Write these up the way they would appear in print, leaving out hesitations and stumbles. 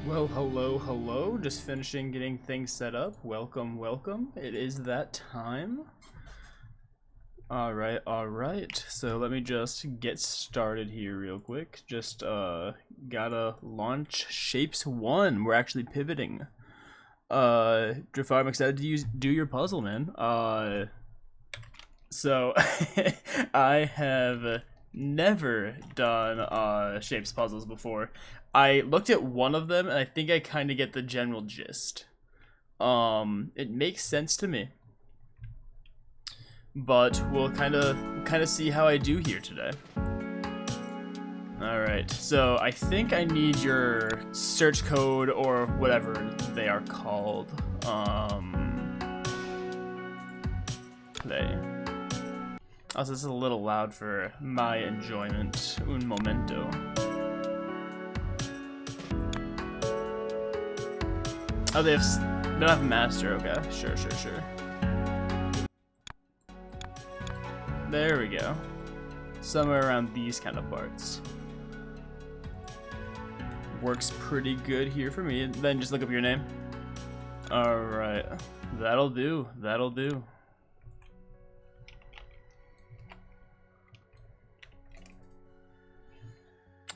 Well, hello, hello. Just finishing getting things set up. Welcome, welcome. It is that time. Alright. So let me just get started here real quick. Just gotta launch Shapes 1. We're actually pivoting. Jafar, I'm excited to do your puzzle, man. So I have never done Shapes puzzles before. I looked at one of them and I think I kind of get the general gist. It makes sense to me. But we'll kind of see how I do here today. All right. So I think I need your search code or whatever they are called. Play. Also, this is a little loud for my enjoyment. Un momento. Oh, they don't have master. Okay, sure. There we go. Somewhere around these kind of parts. Works pretty good here for me. Then just look up your name. Alright. That'll do.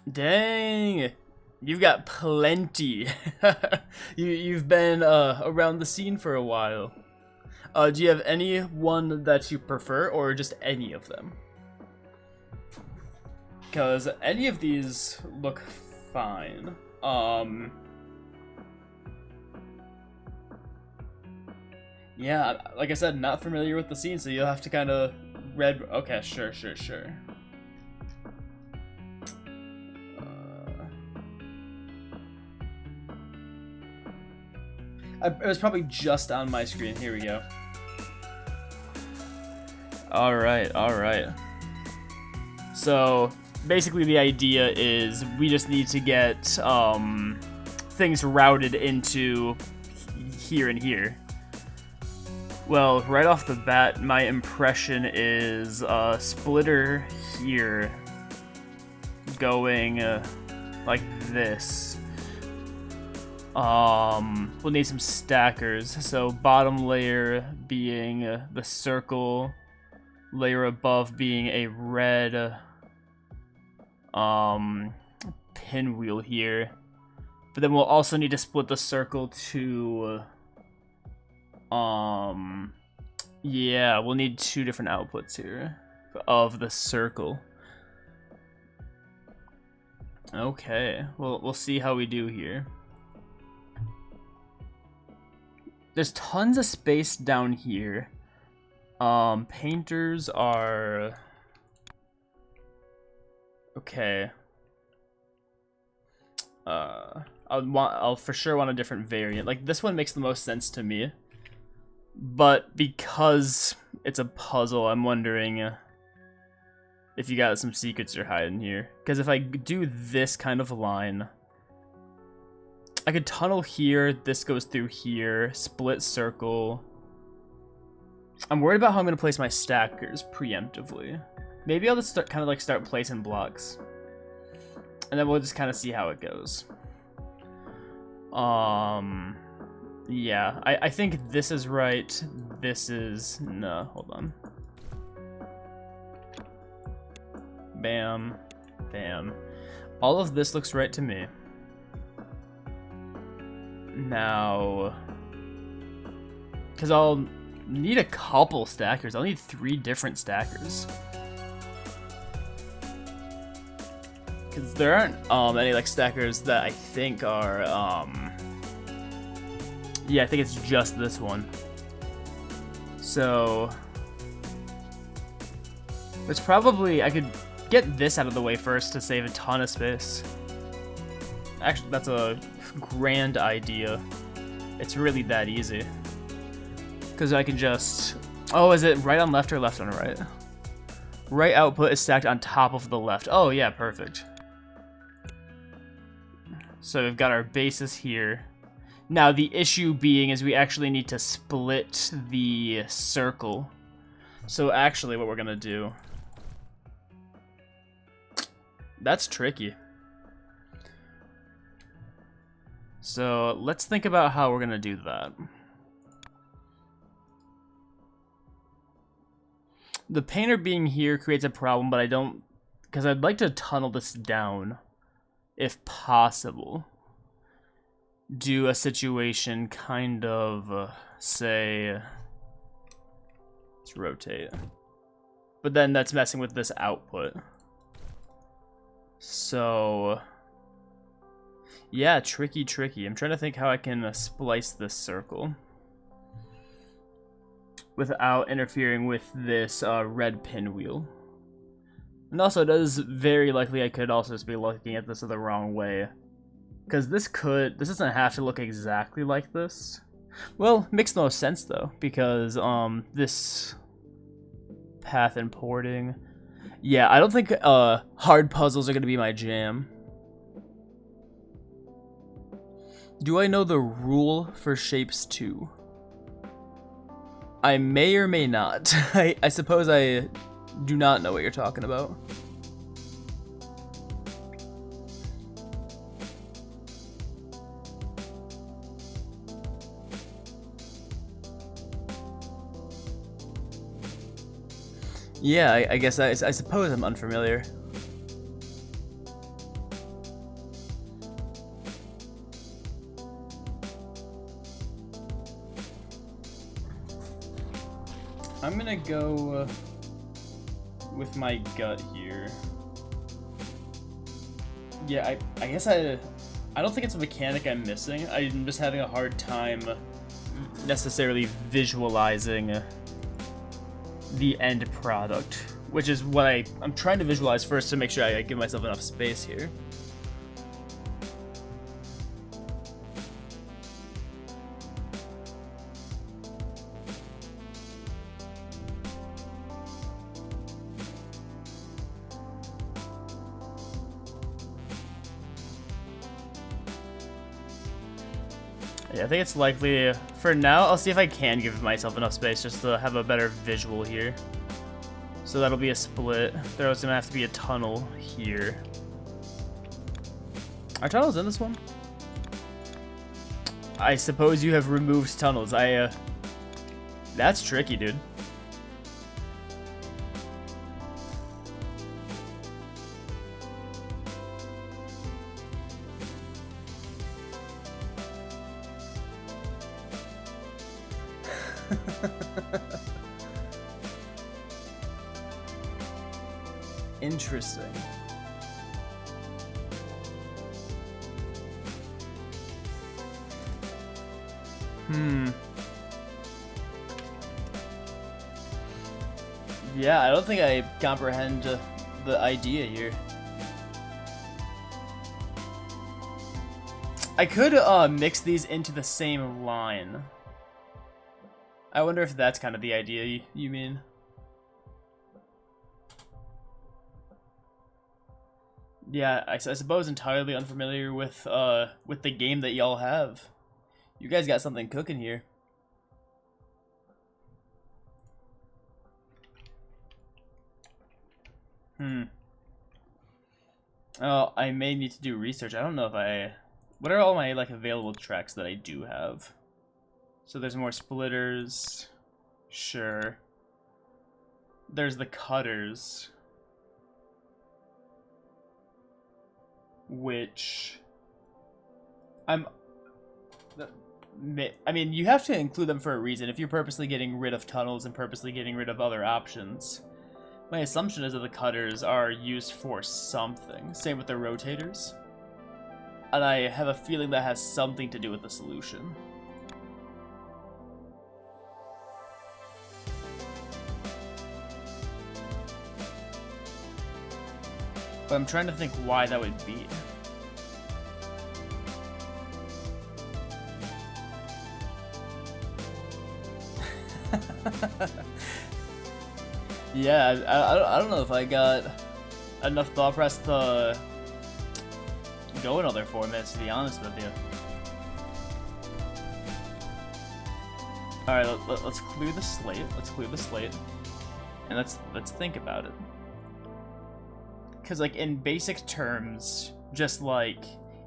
Dang! You've got plenty. You've been around the scene for a while. Do you have any one that you prefer, or just any of them? Because any of these look fine. Yeah, like I said, not familiar with the scene, so you'll have to kind of read. Okay, sure. It was probably just on my screen. Here we go. Alright. So, basically the idea is we just need to get things routed into here and here. Well, right off the bat, my impression is splitter here going like this. We'll need some stackers. So bottom layer being the circle, layer above being a red pinwheel here. But then we'll also need to split the circle to yeah, we'll need two different outputs here of the circle. Okay, well, we'll see how we do here. There's tons of space down here. Painters are okay. I'll for sure want a different variant. Like this one makes the most sense to me, but because it's a puzzle, I'm wondering if you got some secrets you're hiding here. Because if I do this kind of line, I could tunnel here, this goes through here, split circle. I'm worried about how I'm going to place my stackers preemptively. Maybe I'll just start placing blocks. And then we'll just kind of see how it goes. Yeah, I think this is right. This is... No, hold on. Bam. All of this looks right to me. Now, because I'll need a couple stackers. I'll need 3 different stackers. Because there aren't any like stackers that I think are yeah, I think it's just this one. So it's probably, I could get this out of the way first to save a ton of space. Actually, that's a grand idea. It's really that easy. Because I can just... Oh, is it right on left or left on right? Right output is stacked on top of the left. Oh, yeah, perfect. So we've got our bases here. Now, the issue being is we actually need to split the circle. So actually what we're going to do... That's tricky. So let's think about how we're gonna do that. The painter being here creates a problem, but I don't, because I'd like to tunnel this down, if possible. Do a situation kind of, say, let's rotate. But then that's messing with this output. So, yeah, tricky. I'm trying to think how I can splice this circle without interfering with this red pinwheel. And also, it is very likely I could also just be looking at this the wrong way. Because this doesn't have to look exactly like this. Well, makes no sense though, because this path importing. Yeah, I don't think hard puzzles are gonna be my jam. Do I know the rule for shapes 2? I may or may not. I suppose I do not know what you're talking about. Yeah, I guess I suppose I'm unfamiliar. I'm gonna go with my gut here. Yeah, I guess I don't think it's a mechanic I'm missing. I'm just having a hard time necessarily visualizing the end product, which is what I'm trying to visualize first to make sure I give myself enough space here. Yeah, I think it's likely, for now, I'll see if I can give myself enough space just to have a better visual here. So that'll be a split. There's gonna have to be a tunnel here. Are tunnels in this one? I suppose you have removed tunnels. That's tricky, dude. Interesting. Yeah, I don't think I comprehend the idea here. I could mix these into the same line. I wonder if that's kind of the idea you mean. Yeah, I suppose entirely unfamiliar with the game that y'all have. You guys got something cooking here. Oh, I may need to do research. I don't know if what are all my available tracks that I do have? So there's more splitters. Sure. There's the cutters. Which I mean, you have to include them for a reason. If you're purposely getting rid of tunnels and purposely getting rid of other options, my assumption is that the cutters are used for something. Same with the rotators. And I have a feeling that has something to do with the solution. But I'm trying to think why that would be. Yeah, I don't know if I got enough thought press to go in other formats, to be honest with you. Alright, let's clear the slate. Let's clear the slate. And let's think about it. Because, in basic terms, just,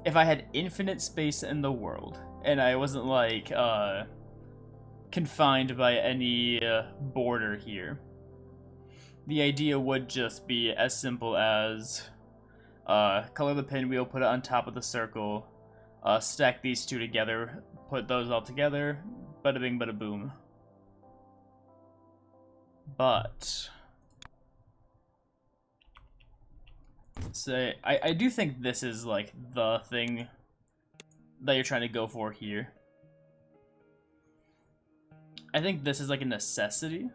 if I had infinite space in the world, and I wasn't like confined by any border here, the idea would just be as simple as color the pinwheel, put it on top of the circle, stack these two together, put those all together, bada bing, bada boom. But say I do think this is like the thing that you're trying to go for here. I think this is like a necessity.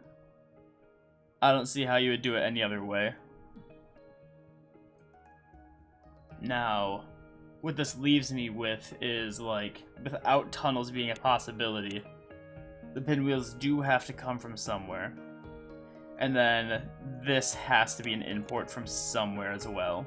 I don't see how you would do it any other way. Now, what this leaves me with is like, without tunnels being a possibility, the pinwheels do have to come from somewhere. And then this has to be an import from somewhere as well.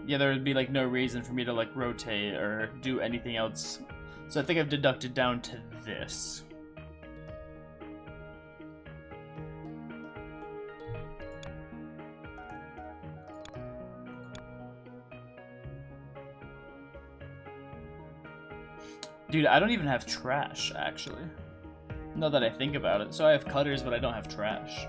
Yeah, there would be like no reason for me to like rotate or do anything else. So I think I've deducted down to this. Dude, I don't even have trash, actually. Now that I think about it. So I have cutters, but I don't have trash.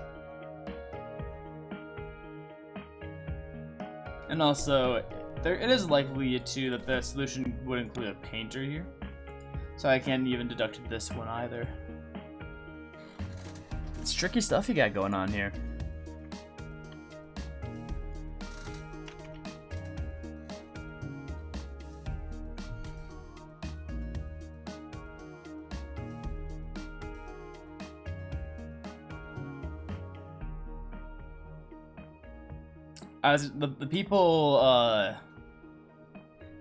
And also, it is likely, too, that the solution would include a painter here. So I can't even deduct this one either. It's tricky stuff you got going on here. As the people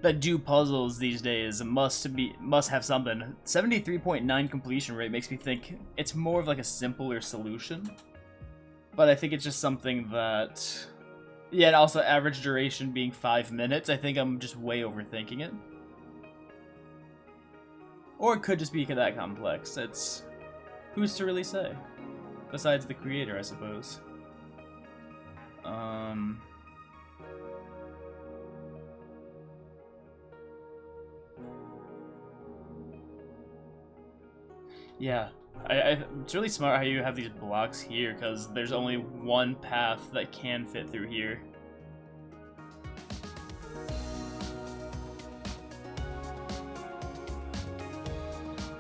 that do puzzles these days must have something. 73.9 completion rate makes me think it's more of like a simpler solution. But I think it's just something that, yeah, and also average duration being 5 minutes. I think I'm just way overthinking it. Or it could just be that complex. It's, who's to really say? Besides the creator, I suppose. Yeah, it's really smart how you have these blocks here, because there's only one path that can fit through here.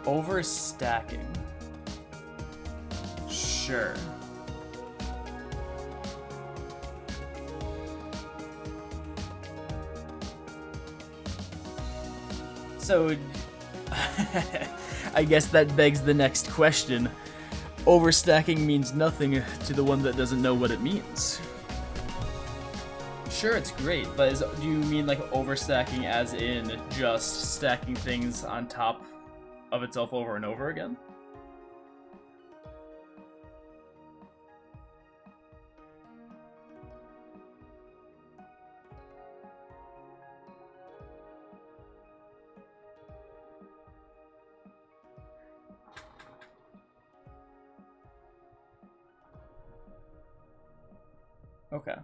Overstacking. Sure. So, I guess that begs the next question. Overstacking means nothing to the one that doesn't know what it means. Sure, it's great, but do you mean like overstacking as in just stacking things on top of itself over and over again? Okay.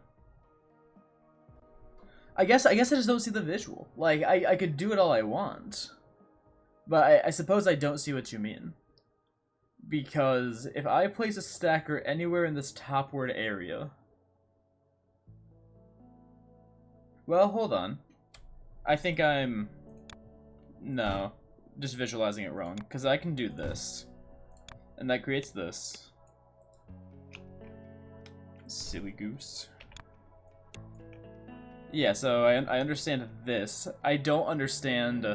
I guess I just don't see the visual. Like, I could do it all I want. But I suppose I don't see what you mean. Because if I place a stacker anywhere in this topward area... Well, hold on. I think I'm... No. Just visualizing it wrong. Because I can do this. And that creates this. Silly goose. Yeah, so I understand this. I don't understand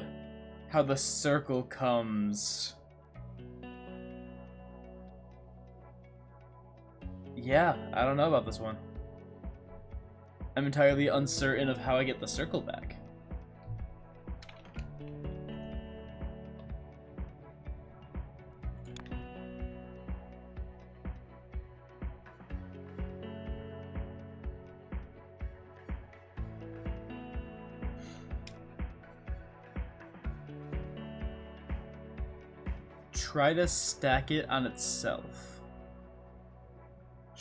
how the circle comes... Yeah, I don't know about this one. I'm entirely uncertain of how I get the circle back. Try to stack it on itself.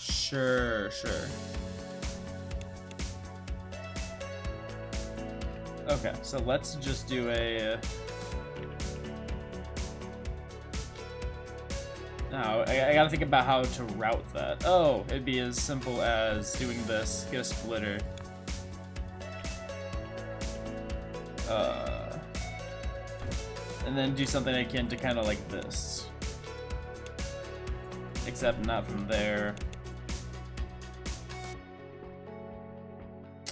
Sure, sure. Okay, so let's just do a... No, I gotta think about how to route that. Oh, it'd be as simple as doing this. Get a splitter. And then do something akin to kind of like this. Except not from there.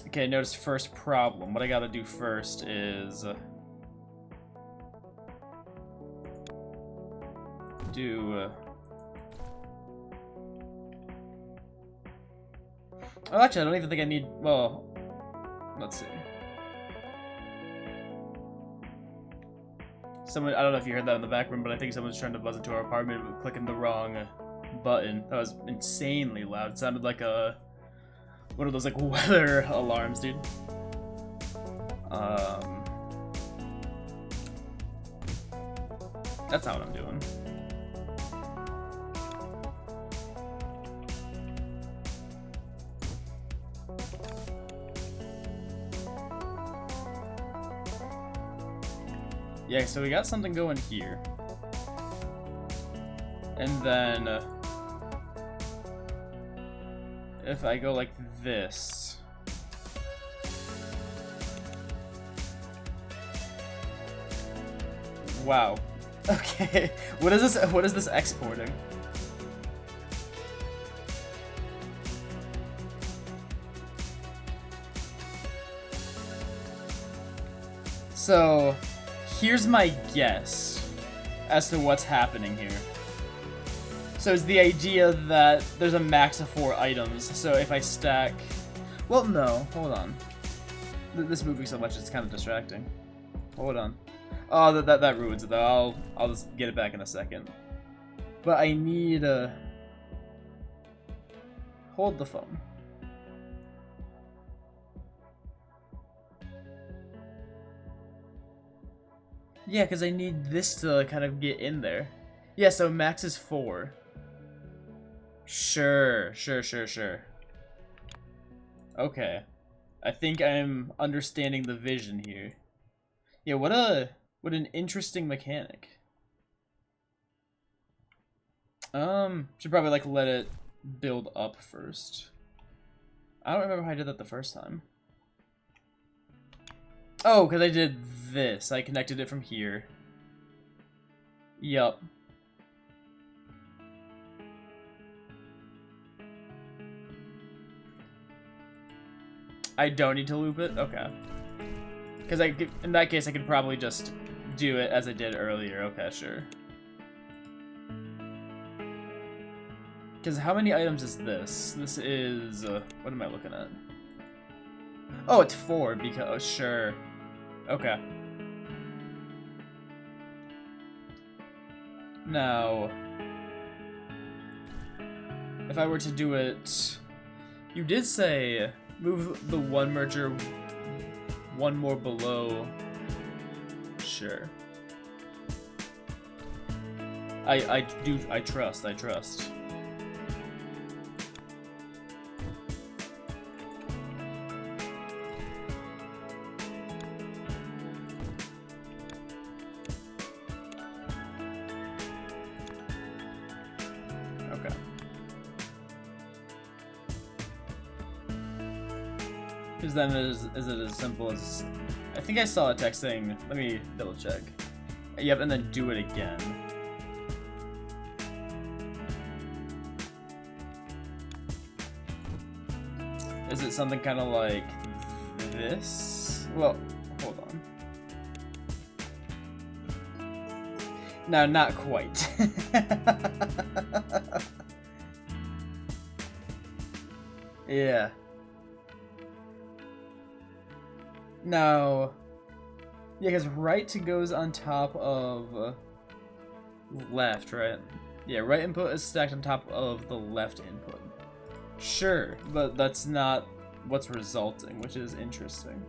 Okay, notice first problem. What I gotta do first is... do... Oh, actually, I don't even think I need... Well, let's see. Someone, I don't know if you heard that in the back room, but I think someone's trying to buzz into our apartment with clicking the wrong button. That was insanely loud. It sounded like a... one of those, like, weather alarms, dude. That's not what I'm doing. Yeah, so we got something going here. And then... if I go like this... Wow. Okay. What is this? What is this exporting? So... here's my guess as to what's happening here. So it's the idea that there's a max of 4 items, so if I stack... Well, no, hold on. This moving so much, it's kind of distracting. Hold on. Oh, that ruins it, though. I'll just get it back in a second. But I need a... Hold the phone. Yeah, because I need this to kind of get in there. Yeah, so max is 4. Sure. Okay. I think I'm understanding the vision here. Yeah, what an interesting mechanic. Should probably like let it build up first. I don't remember how I did that the first time. Oh, because I did this. I connected it from here. Yup. I don't need to loop it? Okay. Because in that case, I could probably just do it as I did earlier. Okay, sure. Because how many items is this? This is... what am I looking at? Oh, it's 4 because... oh, sure. Okay. Now... if I were to do it... You did say... move the one merger one more below. Sure. I trust. Okay. Because then is it as simple as... I think I saw a text saying, let me double check. Yep, and then do it again. Is it something kind of like this? Well, hold on. No, not quite. Yeah. No. Yeah, because right goes on top of left, right? Yeah, right input is stacked on top of the left input. Sure, but that's not what's resulting, which is interesting.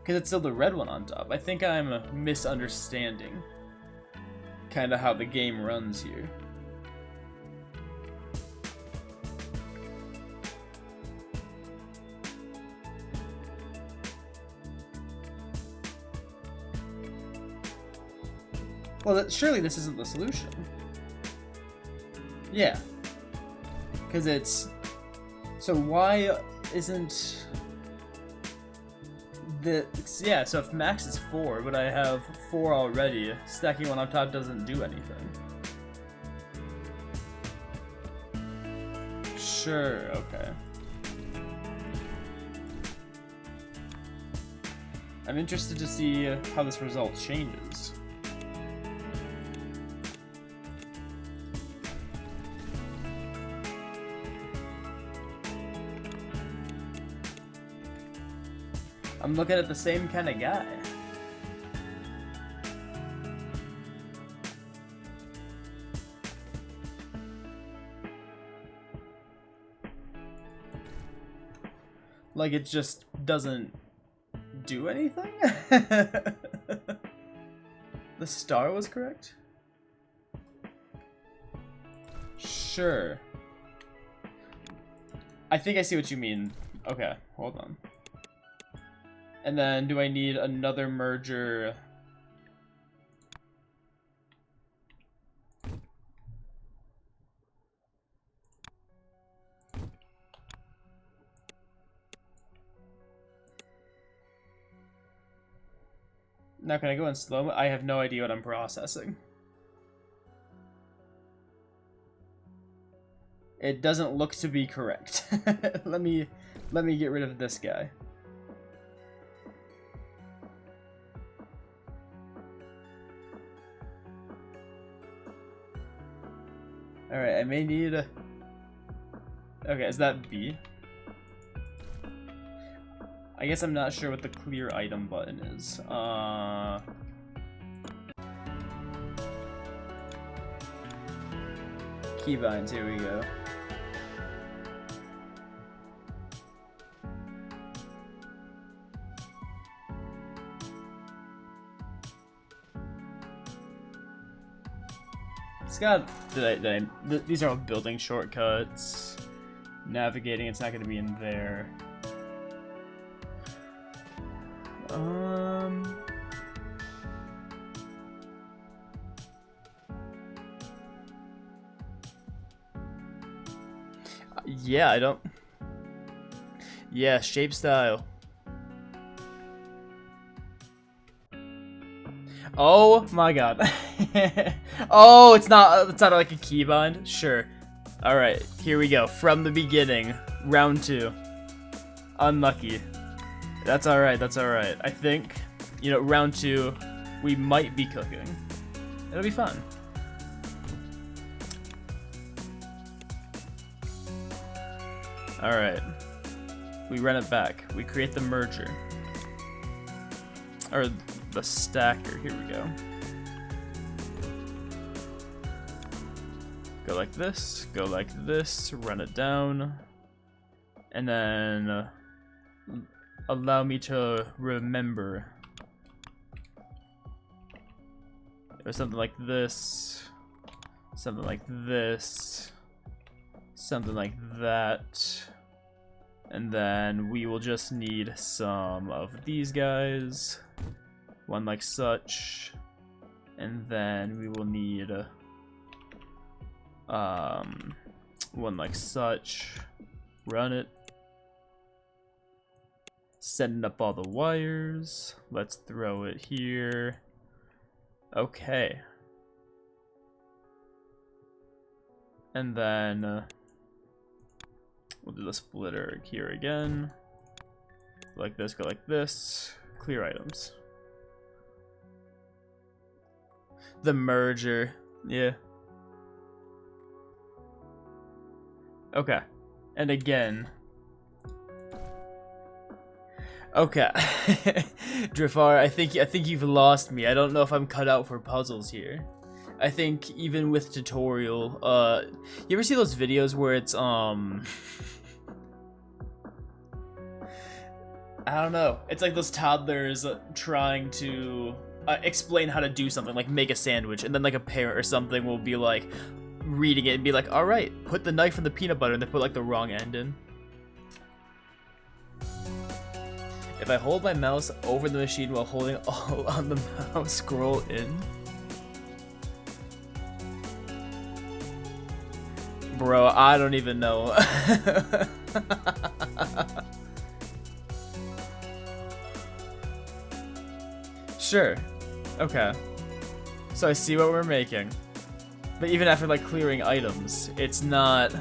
Because it's still the red one on top. I think I'm misunderstanding kind of how the game runs here. Well, surely this isn't the solution. Yeah. Because it's... So why isn't... Yeah, so if max is 4, but I have 4 already, stacking one on top doesn't do anything. Sure, okay. I'm interested to see how this result changes. I'm looking at the same kind of guy. Like it just doesn't do anything? The star was correct? Sure. I think I see what you mean. Okay, hold on. And then do I need another merger? Now can I go in slow? I have no idea what I'm processing. It doesn't look to be correct. Let me get rid of this guy. Alright, I may need a... Okay, is that B? I guess I'm not sure what the clear item button is. Keybinds, here we go. It's got... these are all building shortcuts. Navigating, it's not going to be in there. Yeah, I don't... Yeah, shape style. Oh my god. Oh, it's not like a keybind? Sure. Alright, here we go. From the beginning. Round 2. Unlucky. That's alright, that's alright. I think, you know, round 2, we might be cooking. It'll be fun. Alright. We run it back. We create the merger. Or the stacker. Here we go. Go like this, run it down. And then allow me to remember. Or something like this. Something like this. Something like that. And then we will just need some of these guys. One like such. And then we will need one like such. Run it. Setting up all the wires. Let's throw it here. Okay. And then we'll do the splitter here again. Go like this, go like this. Clear items. The merger. Yeah. Okay. And again. Okay. Drifar, I think you've lost me. I don't know if I'm cut out for puzzles here. I think even with tutorial, you ever see those videos where it's I don't know. It's like those toddlers trying to explain how to do something, like make a sandwich, and then like a parent or something will be like reading it and be like, "All right, put the knife in the peanut butter," and they put like the wrong end in. If I hold my mouse over the machine while holding all on the mouse, scroll in. Bro, I don't even know. Sure. Okay. So I see what we're making. But even after, like, clearing items, it's not...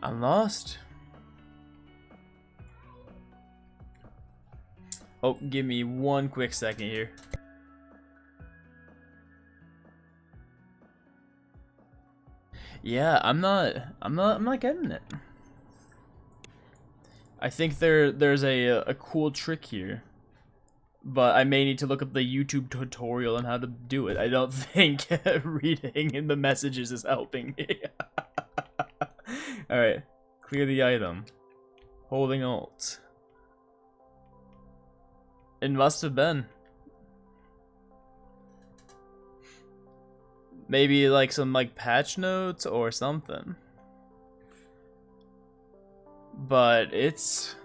I'm lost. Oh, give me one quick second here. Yeah, I'm not getting it. I think there's a cool trick here, but I may need to look up the YouTube tutorial on how to do it. I don't think reading in the messages is helping me. All right, clear the item. Holding Alt. It must have been. Maybe like some like patch notes or something. But it's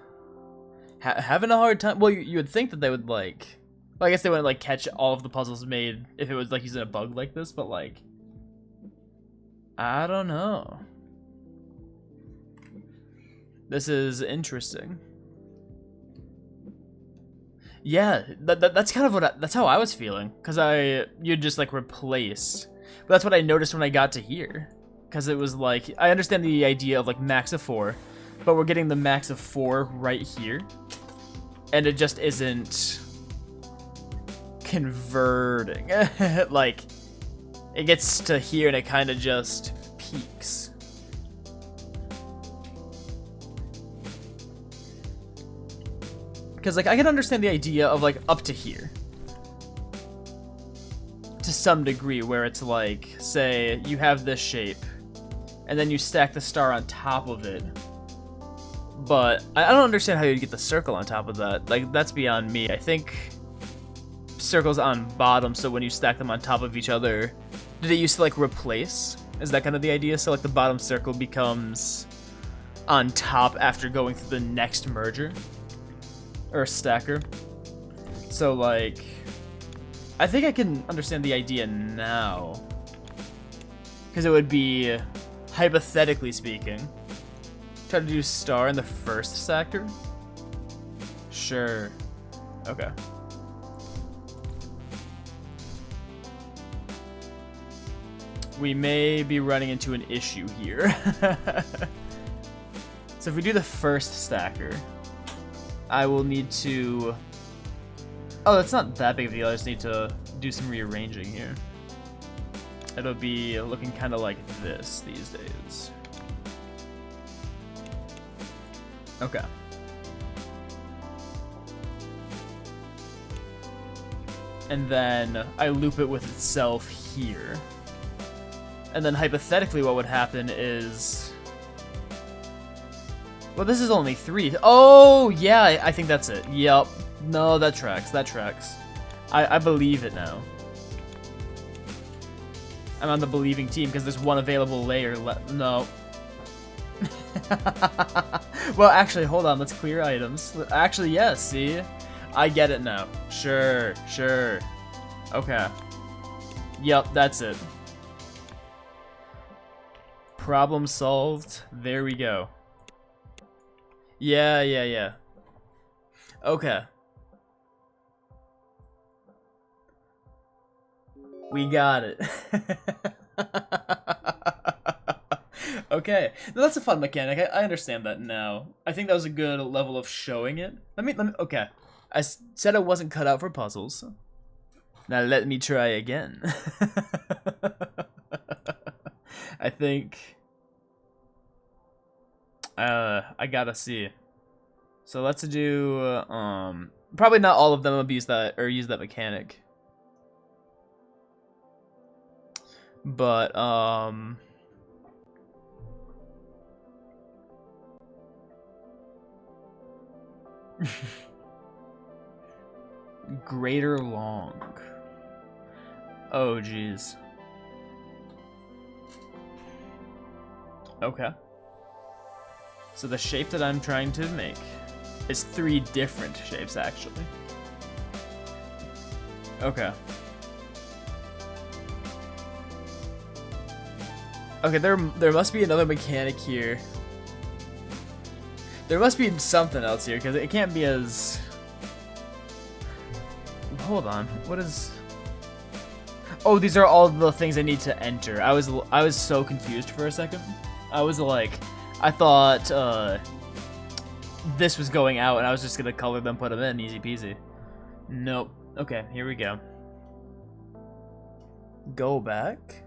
having a hard time. Well, you would think that they would like, well, I guess they wouldn't like catch all of the puzzles made if it was like using a bug like this, but like, I don't know. This is interesting. Yeah, that's kind of what that's how I was feeling, cause you'd just like replace. But that's what I noticed when I got to here, cause it was like I understand the idea of like max of 4, but we're getting the max of 4 right here, and it just isn't converting. Like it gets to here and it kind of just peaks. Because, like, I can understand the idea of, like, up to here. To some degree, where it's like, say, you have this shape, and then you stack the star on top of it. But I don't understand how you'd get the circle on top of that. Like, that's beyond me. I think circles on bottom, so when you stack them on top of each other, did it used to, like, replace? Is that kind of the idea? So, like, the bottom circle becomes on top after going through the next merger? Or stacker. So, like, I think I can understand the idea now. Because it would be, hypothetically speaking, try to do star in the first stacker? Sure. Okay. We may be running into an issue here. So if we do the first stacker, I will need to... Oh, that's not that big of a deal. I just need to do some rearranging here. It'll be looking kind of like this these days. Okay. And then I loop it with itself here. And then hypothetically what would happen is... Well, this is only 3. Oh, yeah, I think that's it. Yep. No, that tracks. That tracks. I believe it now. I'm on the believing team because there's one available layer left. No. Well, actually, hold on. Let's clear items. Actually, yes, see? I get it now. Sure, sure. Okay. Yep, that's it. Problem solved. There we go. Yeah. Okay. We got it. Okay. No, that's a fun mechanic. I understand that now. I think that was a good level of showing it. Let me, okay. I said I wasn't cut out for puzzles. Now let me try again. I think... I gotta see. So let's do, probably not all of them abuse that, or use that mechanic. But, greater long. Oh, jeez. Okay. So the shape that I'm trying to make is 3 different shapes, actually. Okay. Okay, there must be another mechanic here. There must be something else here, because it can't be as... Hold on, what is... Oh, these are all the things I need to enter. I was so confused for a second. I was like, I thought this was going out, and I was just gonna color them, put them in, easy peasy. Nope. Okay, here we go. Go back.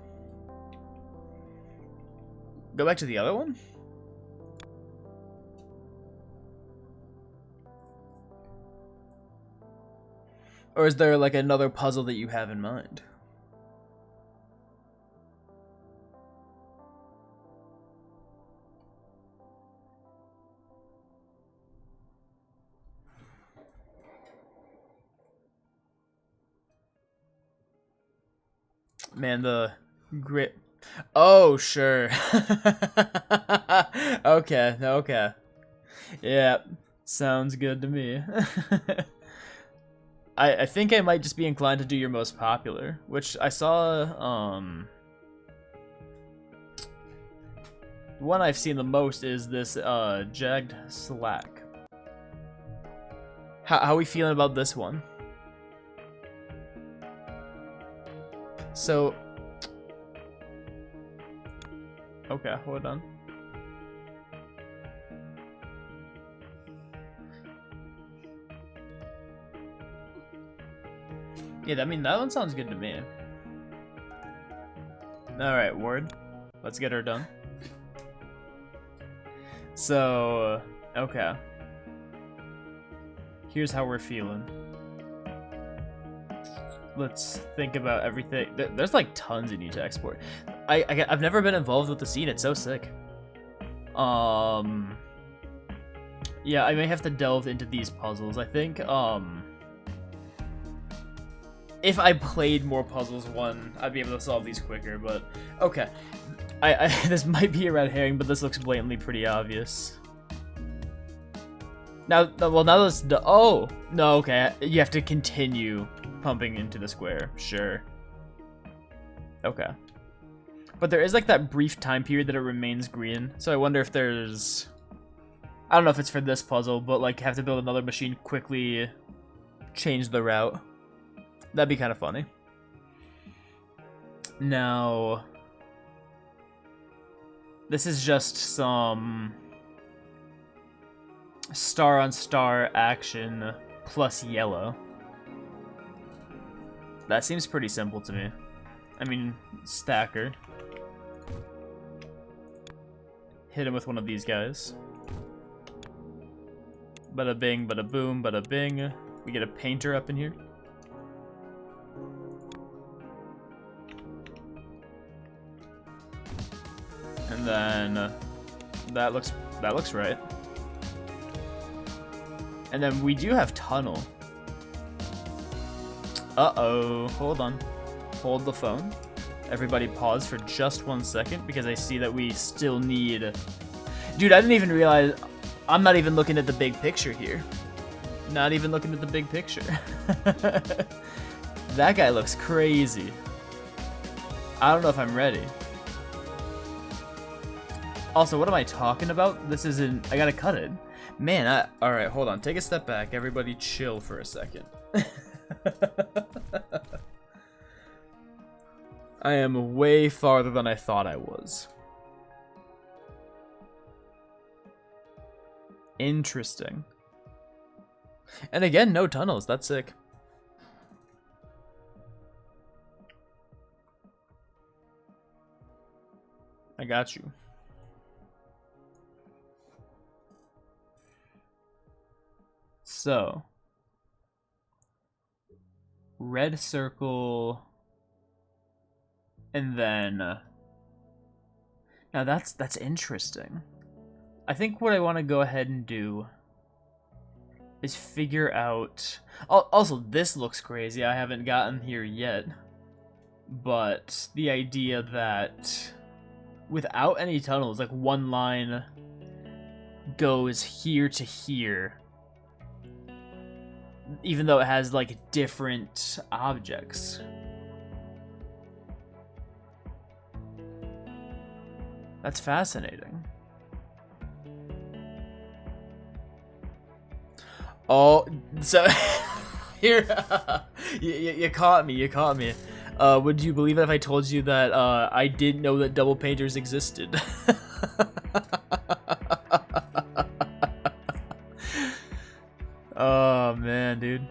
Go back to the other one? Or is there like another puzzle that you have in mind? Man, the grit. Oh, sure. Okay, okay. Yeah, sounds good to me. I think I might just be inclined to do your most popular, which I saw, one I've seen the most is this, jagged slack. How are we feeling about this one? So, okay, hold on. Yeah, I mean, that one sounds good to me. Alright, Ward. Let's get her done. So, okay. Here's how we're feeling. Let's think about everything. There's like tons you need to export. I've never been involved with the scene. It's so sick. Yeah, I may have to delve into these puzzles. I think, if I played more puzzles, I'd be able to solve these quicker, but okay. This might be a red herring, but this looks blatantly pretty obvious. Now that's the, oh, no, okay, you have to continue pumping into the square, sure. Okay. But there is like that brief time period that it remains green, so I wonder if there's, I don't know if it's for this puzzle, but like have to build another machine, quickly change the route. That'd be kind of funny. Now, this is just some star-on-star action plus yellow. That seems pretty simple to me. I mean, stacker. Hit him with one of these guys. Bada bing, bada boom, bada bing. We get a painter up in here. And then that looks right. And then we do have tunnel. Uh-oh, hold on. Hold the phone. Everybody pause for just 1 second because I see that we still need... Dude, I didn't even realize... I'm not even looking at the big picture here. Not even looking at the big picture. That guy looks crazy. I don't know if I'm ready. Also, what am I talking about? This isn't... I gotta cut it. Man, alright, hold on. Take a step back. Everybody chill for a second. I am way farther than I thought I was. Interesting. And again, no tunnels. That's sick. I got you. So, red circle, and then, now that's interesting. I think what I want to go ahead and do is figure out, also this looks crazy, I haven't gotten here yet, but the idea that without any tunnels, like one line goes here to here, even though it has like different objects. That's fascinating. Oh, so here, you caught me. You caught me. Would you believe it if I told you that I didn't know that double painters existed? Oh man, dude,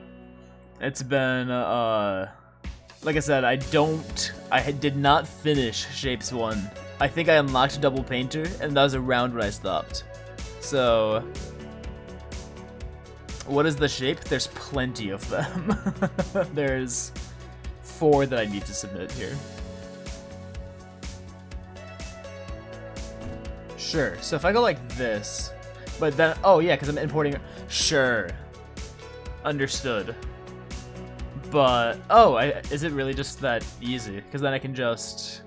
it's been like I said, I did not finish Shapes 1. I think I unlocked double painter, and that was around when I stopped. So, what is the shape? There's plenty of them. There's 4 that I need to submit here. Sure, so if I go like this, but then, oh yeah, because I'm importing, sure, understood. But, oh, is it really just that easy? Because then I can just,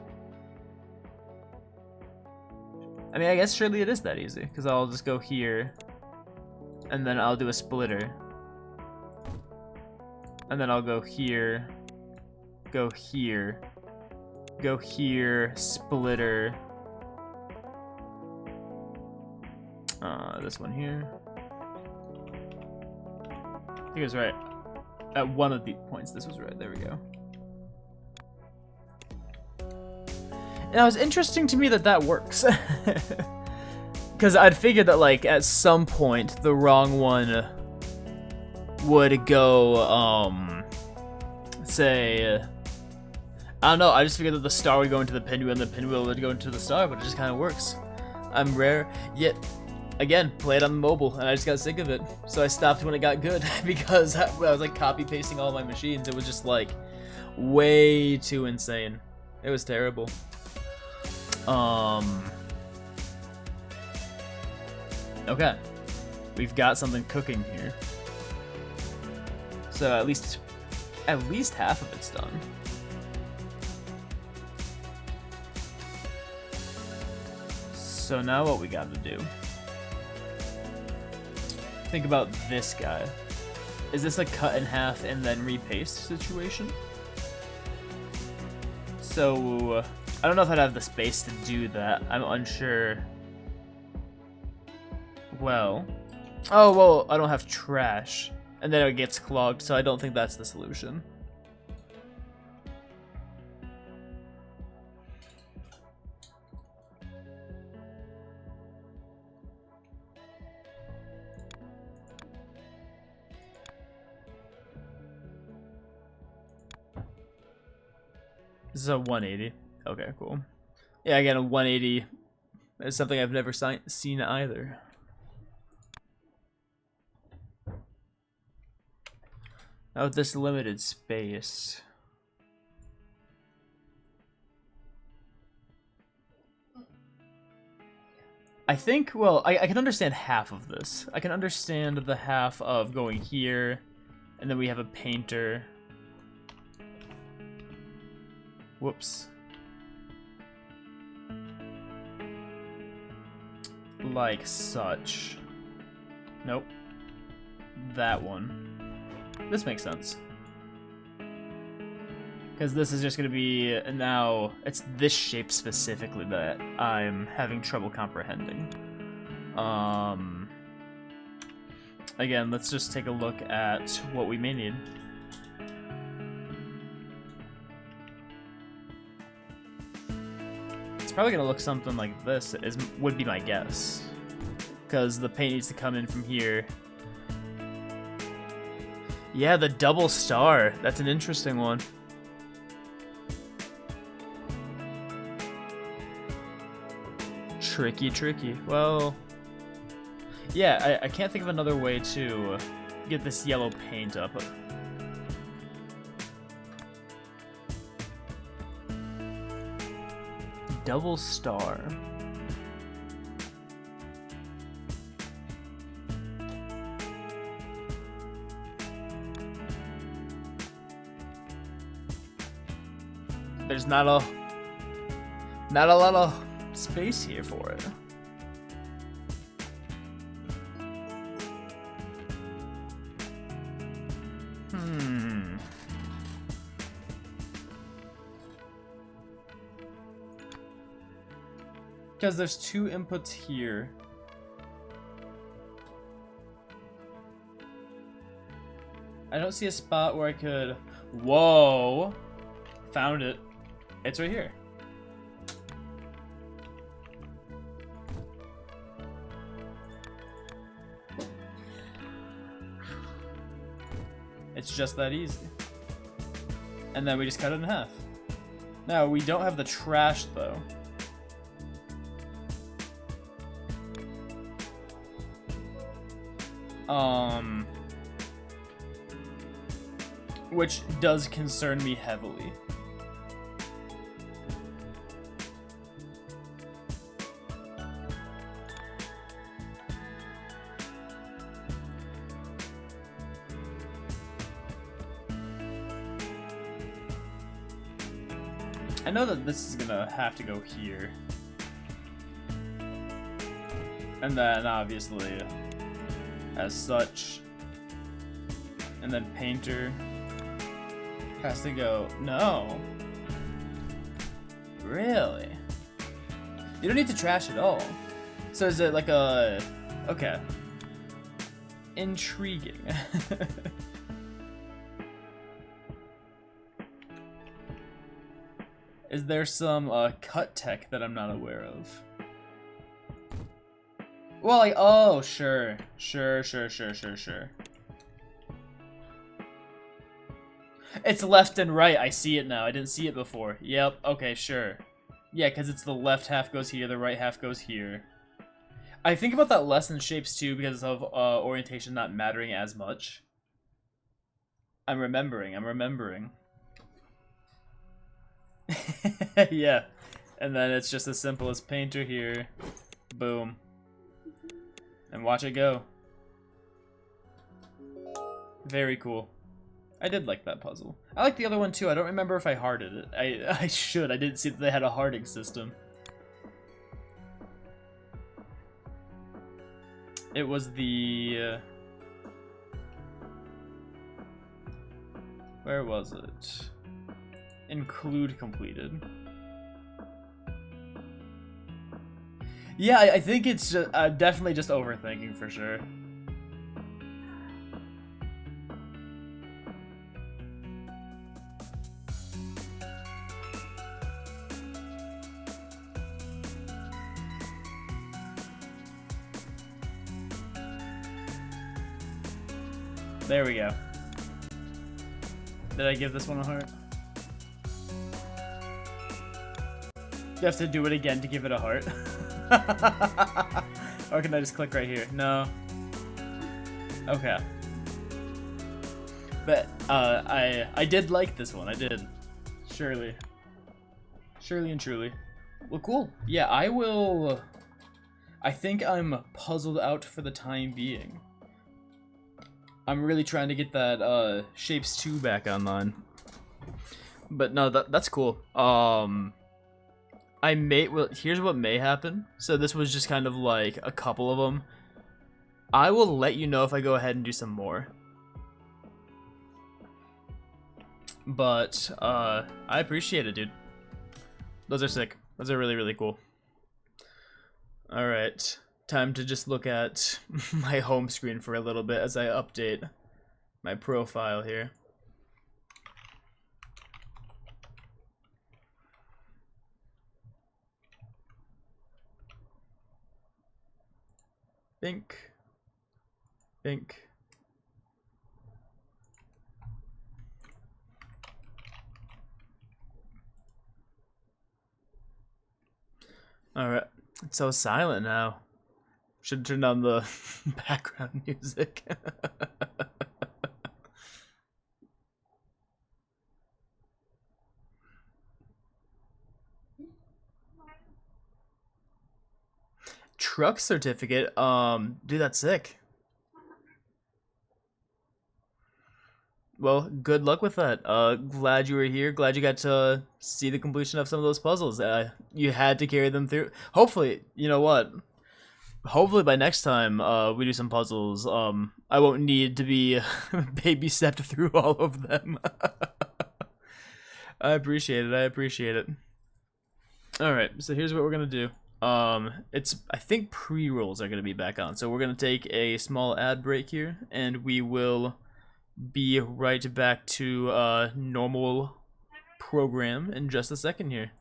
I mean, I guess surely it is that easy, because I'll just go here, and then I'll do a splitter. And then I'll go here, go here, go here, splitter. This one here. I think it was right. At one of the points, this was right. There we go. And it was interesting to me that that works. Because I'd figured that, like, at some point, the wrong one would go, say, I don't know, I just figured that the star would go into the pinwheel and the pinwheel would go into the star, but it just kind of works. I'm rare, yet, again, played on the mobile, and I just got sick of it. So I stopped when it got good, because I was, like, copy-pasting all my machines. It was just, like, way too insane. It was terrible. Okay. We've got something cooking here. So at least half of it's done. So now what we gotta do? Think about this guy. Is this a cut in half and then repaste situation? So I don't know if I'd have the space to do that. I'm unsure. Well, oh well, I don't have trash, and then it gets clogged, so I don't think that's the solution. This is a 180. Okay, cool. Yeah, again, a 180 is something I've never seen either. Now with this limited space. I think, well, I can understand half of this. I can understand the half of going here, and then we have a painter. Whoops. Like such. Nope. That one. This makes sense. Because this is just going to be, now, it's this shape specifically that I'm having trouble comprehending. Again, let's just take a look at what we may need. It's probably going to look something like this, would be my guess. Because the paint needs to come in from here. Yeah, the double star. That's an interesting one. Tricky, tricky. Well, yeah, I can't think of another way to get this yellow paint up. Double star. There's not a lot of space here for it. Because there's 2 inputs here. I don't see a spot where I could... Whoa! Found it. It's right here. It's just that easy. And then we just cut it in half. Now, we don't have the trash, though. Which does concern me heavily. I know that this is gonna have to go here. And then, obviously, as such. And then painter has to go. No. Really? You don't need to trash at all. So is it like a... Okay. Intriguing. Is there some cut tech that I'm not aware of? Well, like, oh, sure. Sure. It's left and right. I see it now. I didn't see it before. Yep. Okay, sure. Yeah, because it's the left half goes here, the right half goes here. I think about that less in shapes too because of orientation not mattering as much. I'm remembering. Yeah. And then it's just as simple as painter here. Boom. And watch it go. Very cool. I did like that puzzle. I like the other one too. I don't remember if I hearted it. I should. I didn't see that they had a hearting system. It was the... where was it? Include completed. Yeah, I think it's just, definitely just overthinking for sure. There we go. Did I give this one a heart? Do I have to do it again to give it a heart? Or can I just click right here? No. Okay. But I did like this one. I did. Surely and truly. Well, cool. Yeah, I think I'm puzzled out for the time being. I'm really trying to get that Shapes 2 back online. But no, that's cool. Here's what may happen. So this was just kind of like a couple of them. I will let you know if I go ahead and do some more. But I appreciate it, dude. Those are sick. Those are really, really cool. All right. Time to just look at my home screen for a little bit as I update my profile here. Think. All right. It's so silent now. Should turn on the background music. Truck certificate? Dude, that's sick. Well, good luck with that. Glad you were here. Glad you got to see the completion of some of those puzzles. You had to carry them through. Hopefully, you know what? Hopefully by next time we do some puzzles, I won't need to be baby-stepped through all of them. I appreciate it. I appreciate it. All right, so here's what we're gonna do. I think pre-rolls are gonna be back on, so we're gonna take a small ad break here, and we will be right back to normal program in just a second here.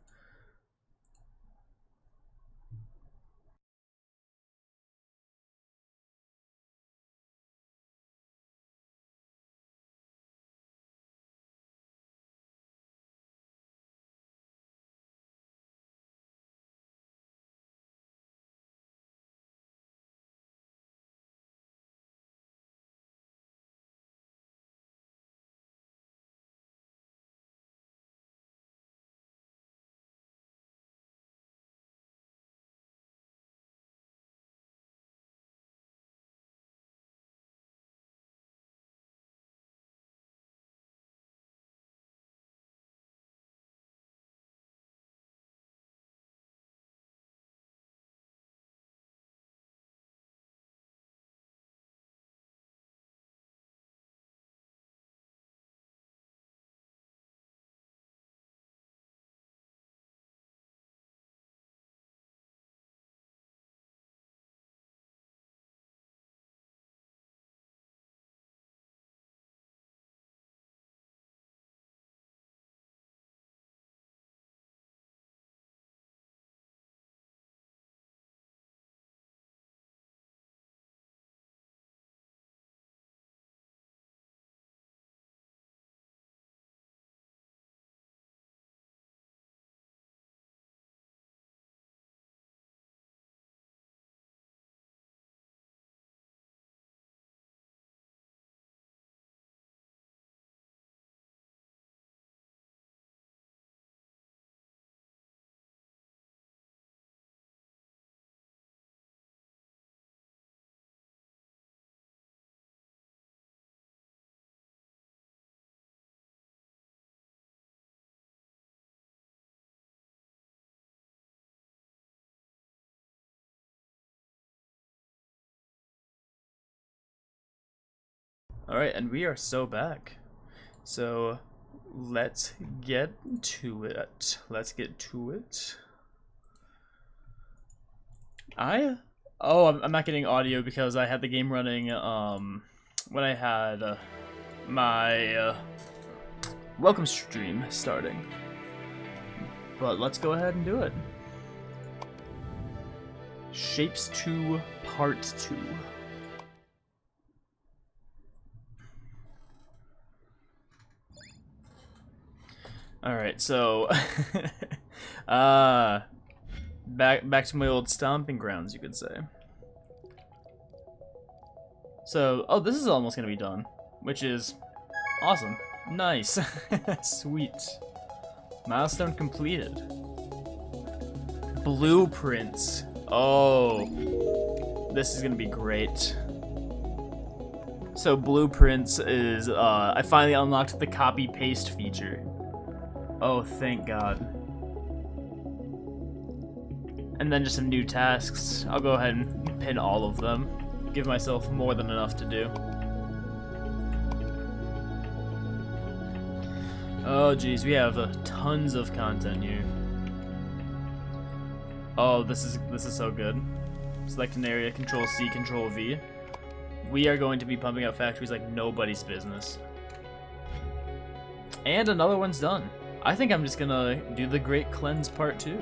Alright, and we are so back. So let's get to it. Let's get to it. I'm not getting audio because I had the game running when I had my welcome stream starting. But let's go ahead and do it. Shapes 2 Part 2. Alright, so back to my old stomping grounds, you could say. So, oh, this is almost gonna be done, which is awesome. Nice. Sweet. Milestone completed. Blueprints. Oh, this is gonna be great. So blueprints is, I finally unlocked the copy paste feature. Oh, thank God. And then just some new tasks. I'll go ahead and pin all of them. Give myself more than enough to do. Oh geez, we have tons of content here. Oh, this is so good. Select an area, Control C, Control V. We are going to be pumping out factories like nobody's business. And another one's done. I think I'm just gonna do the Great Cleanse Part 2.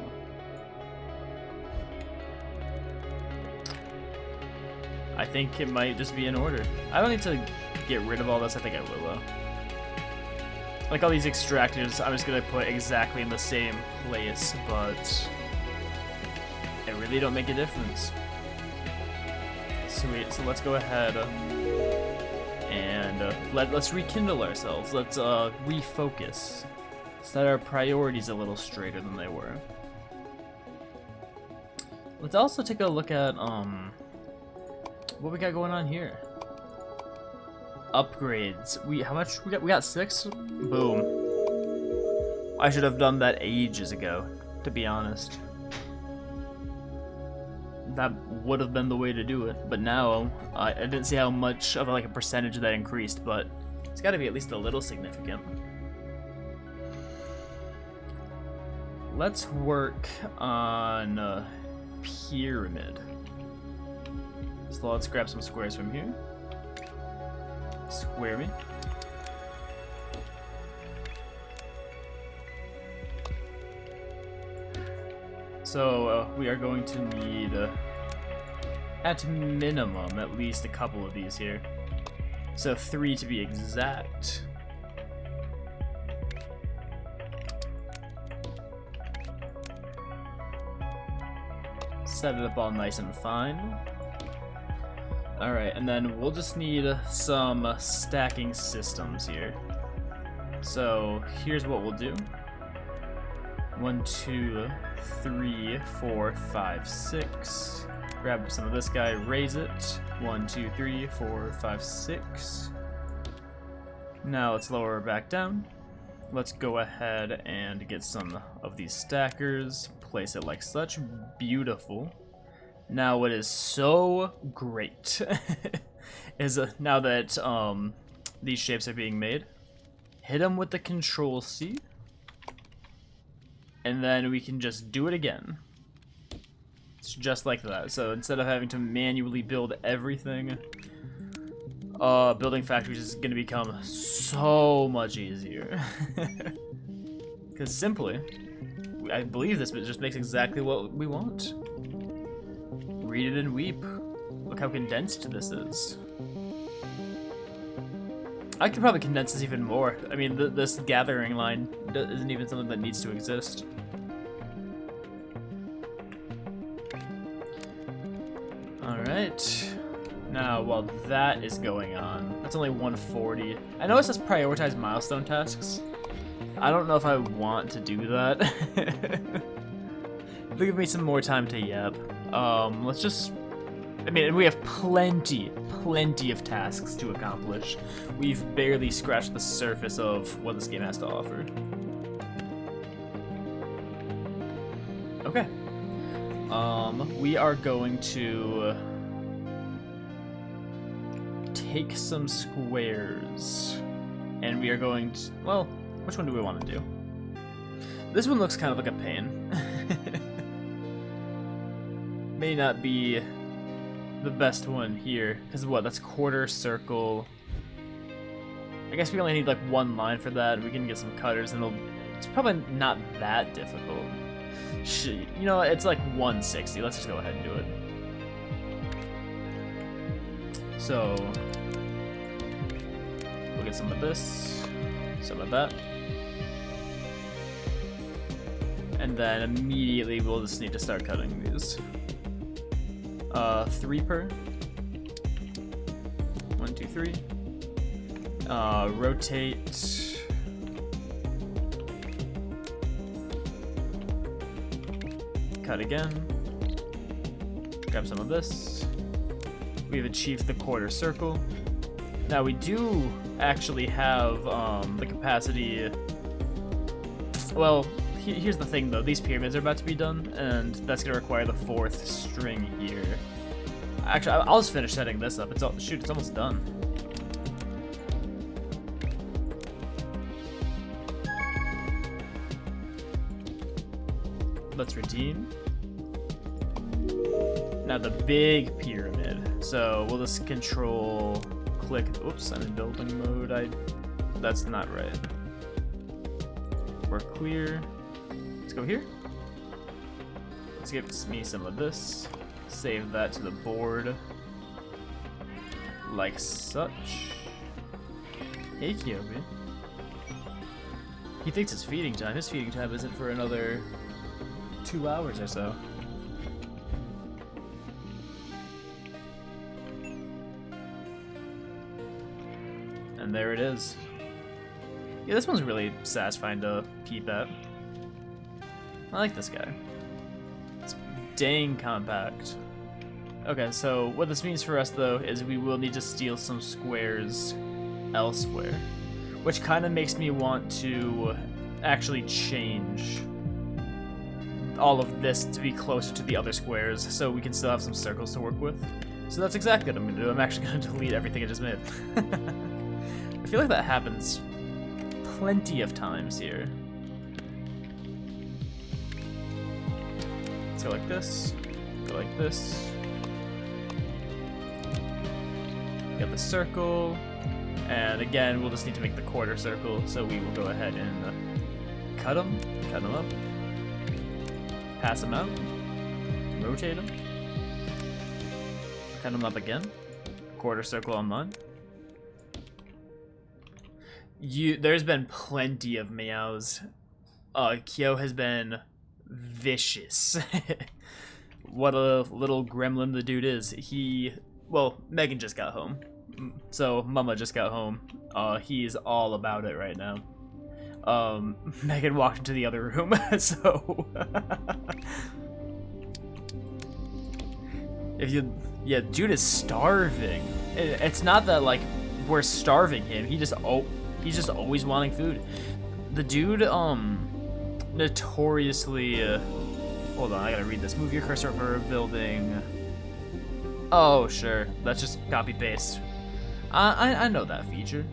I think it might just be in order. I don't need to get rid of all this. I think I will, though. Like all these extractors, I'm just gonna put exactly in the same place, but it really don't make a difference. Sweet, so let's go ahead and let's rekindle ourselves. Let's refocus. Set our priorities a little straighter than they were. Let's also take a look at what we got going on here. Upgrades. How much we got? We got 6. Boom. I should have done that ages ago, to be honest. That would have been the way to do it, but now I didn't see how much of like a percentage that increased, but it's got to be at least a little significant. Let's work on pyramid. So let's grab some squares from here. Square me. So we are going to need, at minimum, at least a couple of these here. So 3 to be exact. Set it up all nice and fine. Alright, and then we'll just need some stacking systems here. So here's what we'll do. 1, 2, 3, 4, 5, 6. Grab some of this guy, raise it. 1, 2, 3, 4, 5, 6. Now let's lower her back down. Let's go ahead and get some of these stackers. Place it like such. Beautiful. Now what is so great is now that these shapes are being made, hit them with the Control C. And then we can just do it again. It's just like that. So instead of having to manually build everything, building factories is going to become so much easier. Because simply, I believe this, but it just makes exactly what we want. Read it and weep. Look how condensed this is. I could probably condense this even more. I mean, this gathering line isn't even something that needs to exist. Alright. Now, while that is going on, that's only 140. I know it says prioritize milestone tasks. I don't know if I want to do that. Give me some more time to yap. Let's just... I mean, we have plenty of tasks to accomplish. We've barely scratched the surface of what this game has to offer. Okay. We are going to take some squares, and we are going to, well, which one do we want to do? This one looks kind of like a pain. May not be the best one here, because what, that's quarter, circle. I guess we only need like one line for that. We can get some cutters, and it's probably not that difficult. You know, it's like 160. Let's just go ahead and do it. So we'll get some of this, some of that, and then immediately we'll just need to start cutting these. 3 per. 1, 2, 3. Rotate. Cut again. Grab some of this. We've achieved the quarter circle. Now we do actually have the capacity. Well, here's the thing though, these pyramids are about to be done, and that's gonna require the 4th string here. Actually, I'll just finish setting this up. It's almost done. Let's redeem. Now the big pyramid. So we'll just control click. Oops, I'm in building mode. That's not right. We're clear. Let's go here. Let's give me some of this. Save that to the board. Like such. Hey, Kyobi. He thinks it's feeding time. His feeding time isn't for another 2 hours or so. And there it is. Yeah, this one's really satisfying to peep at. I like this guy. It's dang compact. Okay, so what this means for us though is we will need to steal some squares elsewhere, which kind of makes me want to actually change all of this to be closer to the other squares so we can still have some circles to work with. So that's exactly what I'm going to do. I'm actually going to delete everything I just made. I feel like that happens plenty of times here. Let's go like this, go like this. Get the circle, and again, we'll just need to make the quarter circle, so we will go ahead and cut them up, pass them out, rotate them, cut them up again, quarter circle on mine. There's been plenty of meows. Kyo has been vicious. What a little gremlin the dude is. Well, Megan just got home, so Mama just got home. He's all about it right now. Megan walked into the other room, so yeah, dude is starving. It's not that like we're starving him. He's just always wanting food. The dude notoriously hold on, I gotta read this. Move your cursor over a building. Oh sure, that's just copy paste. I know that feature.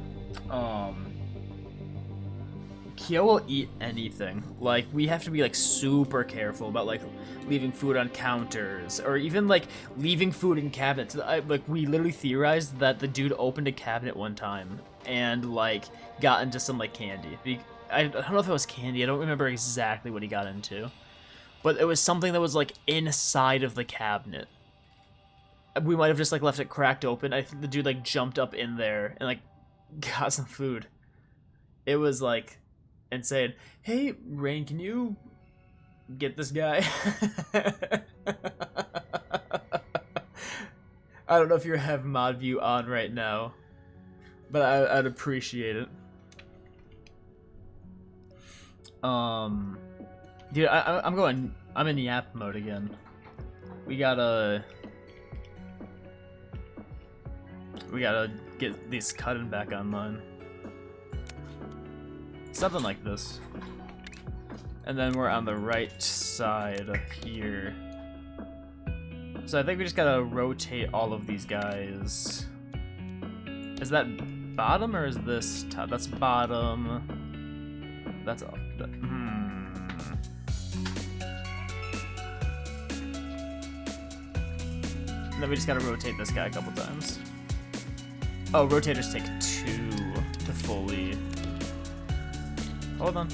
Kyo will eat anything. Like, we have to be like super careful about like leaving food on counters or even like leaving food in cabinets. Like, we literally theorized that the dude opened a cabinet one time and like got into some like candy. I don't know if it was candy. I don't remember exactly what he got into, but it was something that was like inside of the cabinet. We might have just like left it cracked open. I think the dude like jumped up in there and like got some food. It was like insane. Hey, Rain, can you get this guy? I don't know if you have mod view on right now, but I'd appreciate it. Dude, I'm in yap mode again. We gotta get these cutting back online. Something like this. And then we're on the right side here. So I think we just gotta rotate all of these guys. Is that bottom or is this top? That's bottom. That's up. And then we just gotta rotate this guy a couple times. Oh, rotators take 2 to fully. Hold on.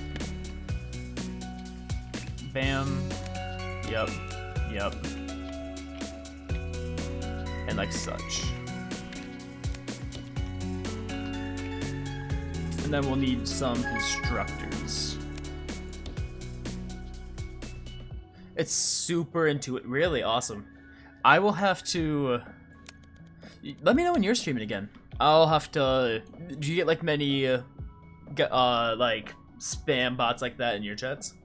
Bam. Yep. And like such. And then we'll need some constructors. It's super intuitive. Really awesome. I will have to... Let me know when you're streaming again. I'll have to... Do you get like many like spam bots like that in your chats?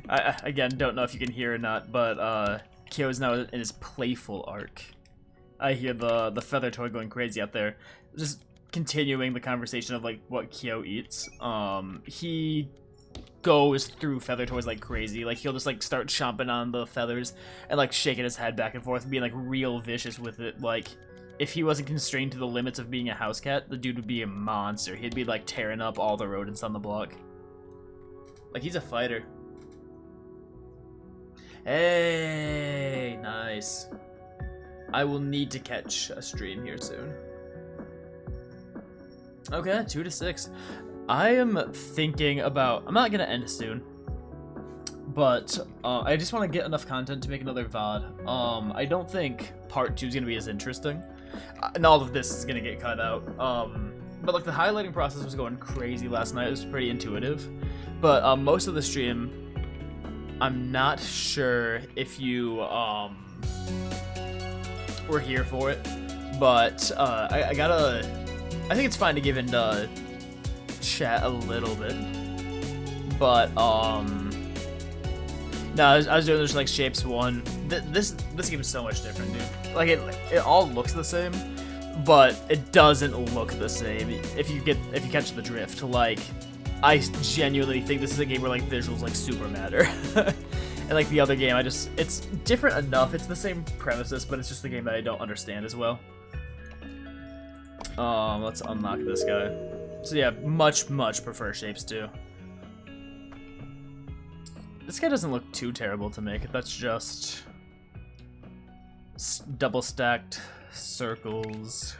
I again don't know if you can hear or not, but Kyo is now in his playful arc. I hear the feather toy going crazy out there. Just continuing the conversation of like what Kyo eats. He goes through feather toys like crazy. Like he'll just like start chomping on the feathers and like shaking his head back and forth and being like real vicious with it. Like if he wasn't constrained to the limits of being a house cat, the dude would be a monster. He'd be like tearing up all the rodents on the block. Like he's a fighter. Hey, nice. I will need to catch a stream here soon. Okay, 2 to 6. I am thinking about... I'm not going to end soon. But I just want to get enough content to make another VOD. I don't think part 2 is going to be as interesting. And all of this is going to get cut out. But like the highlighting process was going crazy last night. It was pretty intuitive. But most of the stream... I'm not sure if you were here for it, but I gotta I think it's fine to give into chat a little bit, but no, I was doing this like shapes 1. This game is so much different, dude. Like it all looks the same, but it doesn't look the same. If you catch the drift, like I genuinely think this is a game where like visuals like super matter. And like the other game, it's different enough. It's the same premises, but it's just the game that I don't understand as well. Let's unlock this guy. So yeah, much prefer shapes 2. This guy doesn't look too terrible to make. That's just double stacked circles,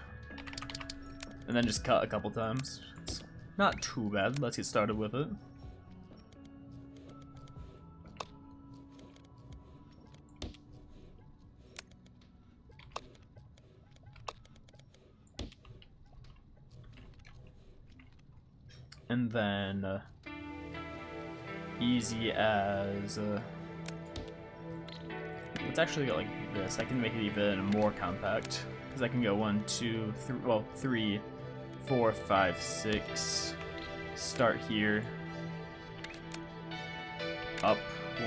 and then just cut a couple times. It's not too bad. Let's get started with it. And then easy as let's actually go like this. I can make it even more compact because I can go 1, 2, 3, well 3, 4, 5, 6. Start here. Up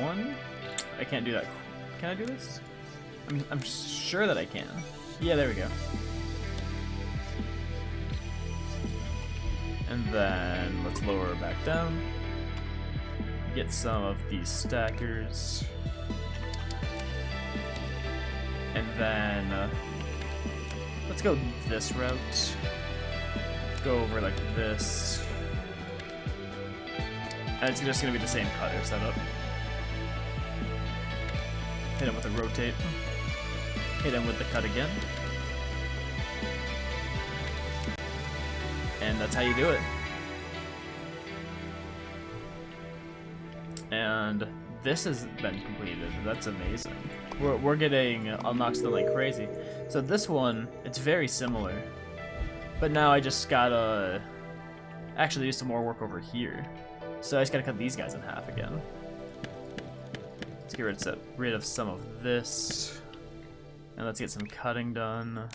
1. I can't do that. Can I do this? I'm sure that I can. Yeah, there we go. And then let's lower her back down. Get some of these stackers. And then let's go this route. Go over like this. And it's just gonna be the same cutter setup. Hit him with a rotate. Hit him with the cut again. And that's how you do it. And this has been completed. That's amazing. We're getting unlocks done like crazy. So this one, it's very similar. But now I just gotta actually do some more work over here. So I just gotta cut these guys in half again. Let's get rid of some of this. And let's get some cutting done.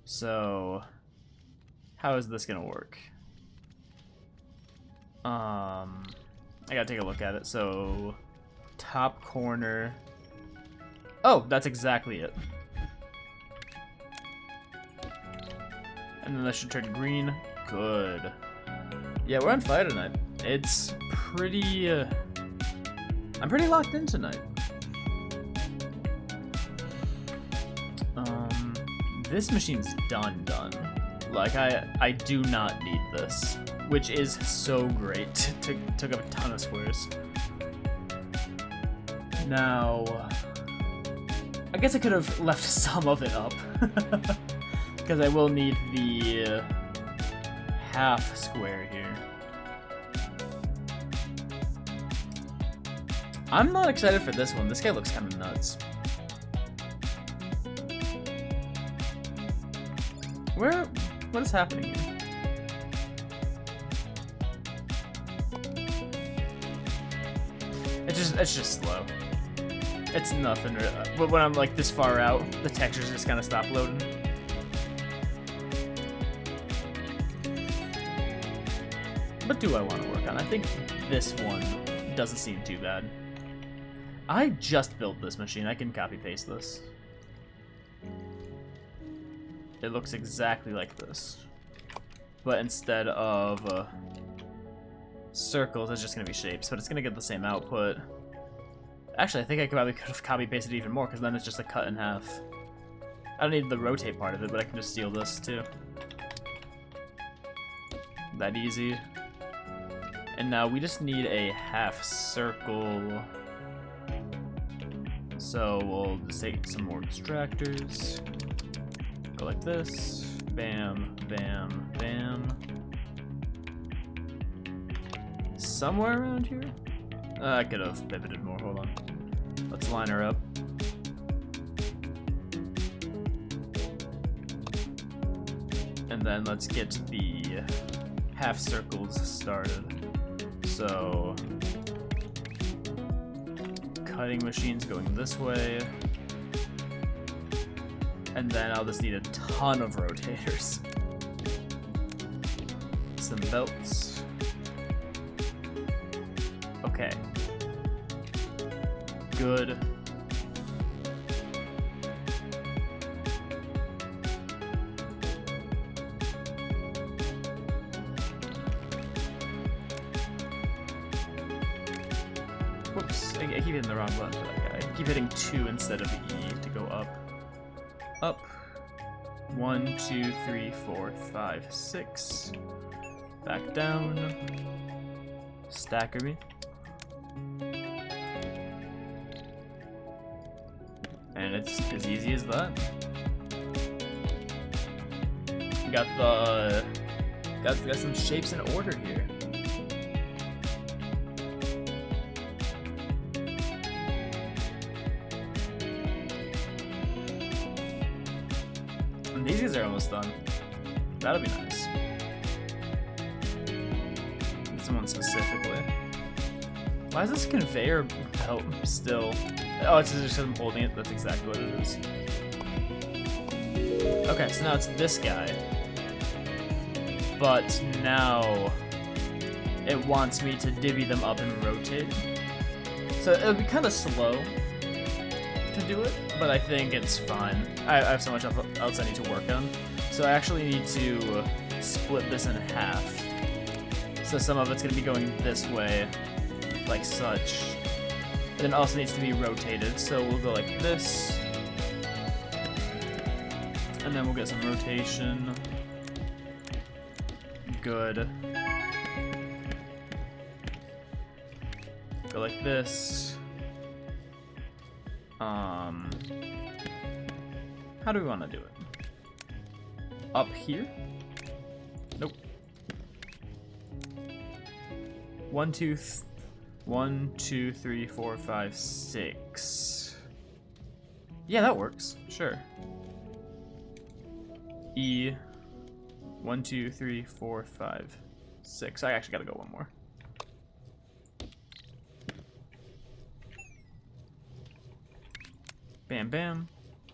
So how is this gonna work? I gotta take a look at it. So top corner. Oh, that's exactly it. And then that should turn green. Good. Yeah, we're on fire tonight. It's pretty I'm pretty locked in tonight. This machine's done. Like, I do not need this, which is so great. Took up a ton of squares. Now, I guess I could have left some of it up, because I will need the half square here. I'm not excited for this one. This guy looks kind of nuts. What is happening here? It's just slow. It's nothing. But when I'm like this far out, the textures just kind of stop loading. What do I want to work on? I think this one doesn't seem too bad. I just built this machine. I can copy paste this. It looks exactly like this, but instead of circles, it's just gonna be shapes, but it's gonna get the same output. Actually, I think I probably could have copy pasted even more, because then it's just a cut in half. I don't need the rotate part of it, but I can just steal this too. That easy. And now we just need a half circle. So we'll just take some more extractors. Go like this. Bam, bam, bam. Somewhere around here? I could have pivoted more. Hold on. Let's line her up. And then let's get the half circles started. So, cutting machines going this way. And then I'll just need a ton of rotators. some belts. Okay. Good. Whoops, I keep hitting the wrong button for that guy. I keep hitting 2 instead of E to go up. Up. 1, 2, 3, 4, 5, 6. Back down. Stacker me. And it's as easy as that. Got some shapes in order here. And these guys are almost done. That'll be nice. Someone specifically. Why is this conveyor belt still? Oh, it's just because I'm holding it. That's exactly what it is. Okay, so now it's this guy. But now it wants me to divvy them up and rotate. So it'll be kind of slow to do it, but I think it's fine. I have so much else I need to work on. So I actually need to split this in half. So some of it's going to be going this way, like such. And then it also needs to be rotated, so we'll go like this. And then we'll get some rotation. Good. Go like this. How do we want to do it? Up here? Nope. 1, 2, 3, 4, 5, 6. Yeah, that works. Sure. E. 1, 2, 3, 4, 5, 6. I actually gotta go one more. Bam, bam.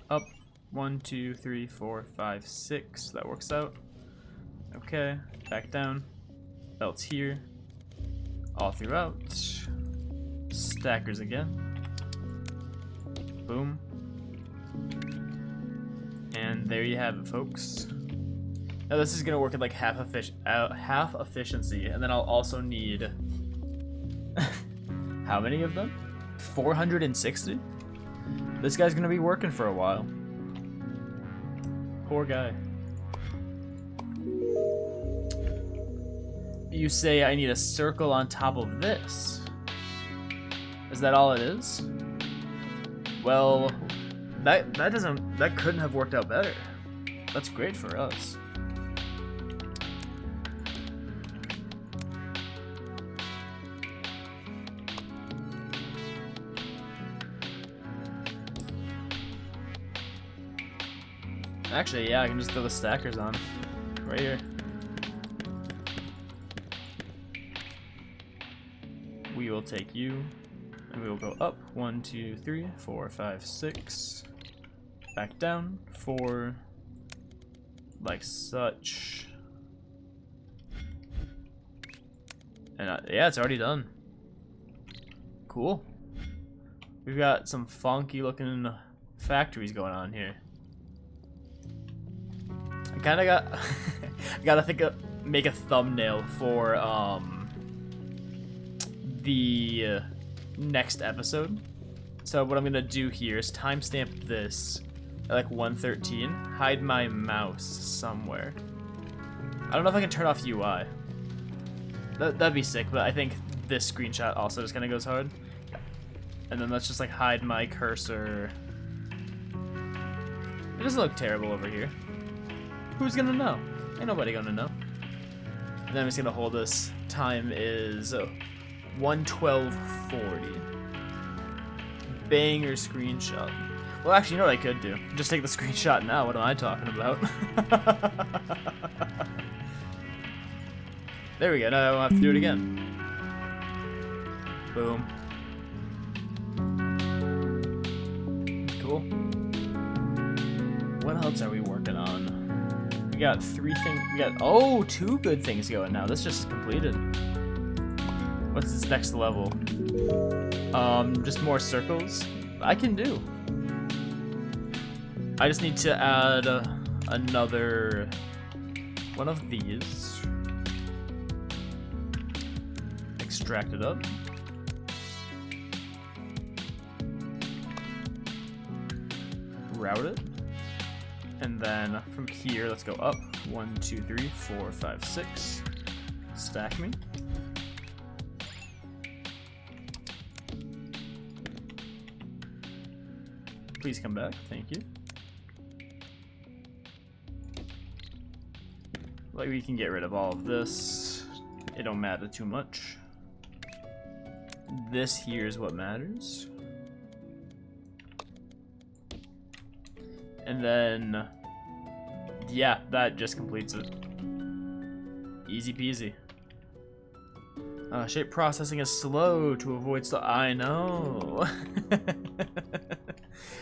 Up. 1, 2, 3, 4, 5, 6. That works out. Okay. Back down. Belts here. All throughout. Stackers again. Boom. And there you have it, folks. Now this is gonna work at like half efficiency, and then I'll also need how many of them? 460? This guy's gonna be working for a while. Poor guy. You say I need a circle on top of this. Is that all it is? Well, that couldn't have worked out better. That's great for us. Actually, yeah, I can just throw the stackers on right here. We will take you, and we will go up. 1, 2, 3, 4, 5, 6. Back down. 4. Like such. And yeah, it's already done. Cool. We've got some funky looking factories going on here. I kind of gotta make a thumbnail for the next episode. So what I'm gonna do here is timestamp this at like 1:13. Hide my mouse somewhere. I don't know if I can turn off UI. That'd be sick, but I think this screenshot also just kind of goes hard. And then let's just like hide my cursor. It doesn't look terrible over here. Who's gonna know? Ain't nobody gonna know. And then I'm just gonna hold this. Time is 1:12:40. Banger screenshot. Well, actually, you know what I could do? Just take the screenshot now. What am I talking about? There we go. Now I won't have to do it again. Boom. Cool. What else are we working on? We got 3 things. We got, oh, 2 good things going now. This just completed. What's this next level? Just more circles. I can do. I just need to add another one of these. Extract it up. Route it. And then from here, let's go up. 1, 2, 3, 4, 5, 6. Stack me. Please come back. Thank you. Like, we can get rid of all of this. It don't matter too much. This here is what matters. And then, yeah, that just completes it. Easy peasy. Shape processing is slow to avoid I know.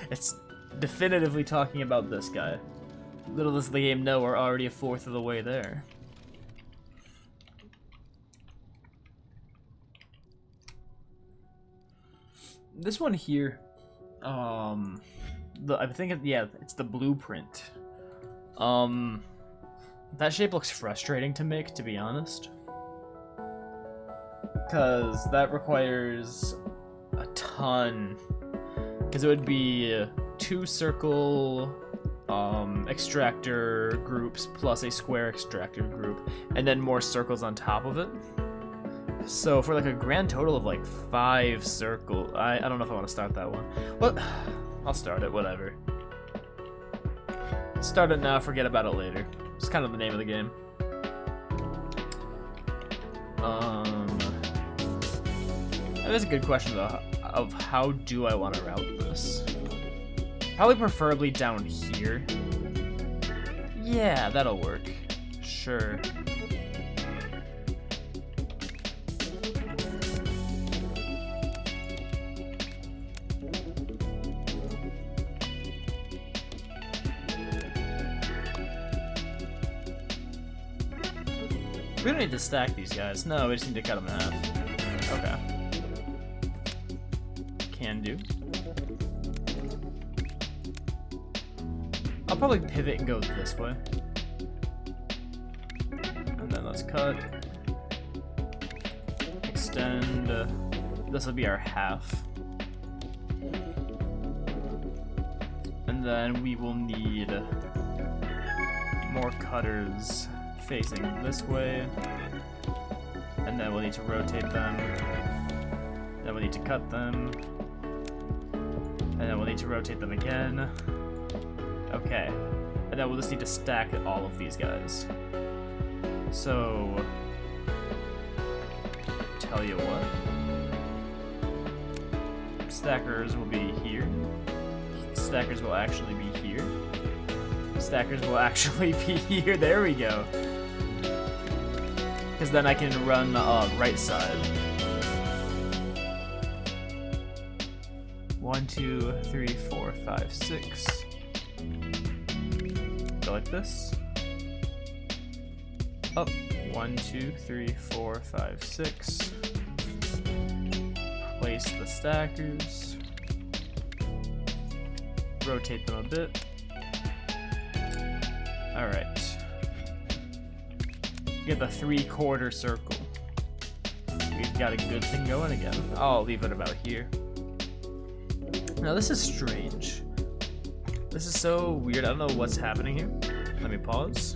It's definitively talking about this guy. Little does the game know we're already a 1/4 of the way there. This one here, I think yeah, it's the blueprint. That shape looks frustrating to make, to be honest, because that requires a ton. Because it would be 2 circle extractor groups plus a square extractor group, and then more circles on top of it. So for like a grand total of like 5 circles, I don't know if I want to start that one. Well, I'll start it, whatever. Start it now, forget about it later. It's kind of the name of the game. That is a good question though, of how do I want to route this? Probably preferably down here. Yeah, that'll work. Sure. We don't need to stack these guys. No, we just need to cut them in half. Okay. Can do. I'll probably pivot and go this way. And then let's cut. Extend. This will be our half. And then we will need more cutters facing this way. And then we'll need to rotate them. Then we'll need to cut them. And then we'll need to rotate them again. Okay. And then we'll just need to stack all of these guys. So, tell you what. Stackers will be here. Stackers will actually be here. Stackers will actually be here. There we go. Because then I can run right side. 1, 2, 3, 4, 5, 6. Go like this. Up. 1, 2, 3, 4, 5, 6. Place the stackers. Rotate them a bit. Alright. Get the 3/4 circle. We've got a good thing going again. I'll leave it about here. Now this is strange. This is so weird. I don't know what's happening here. Let me pause.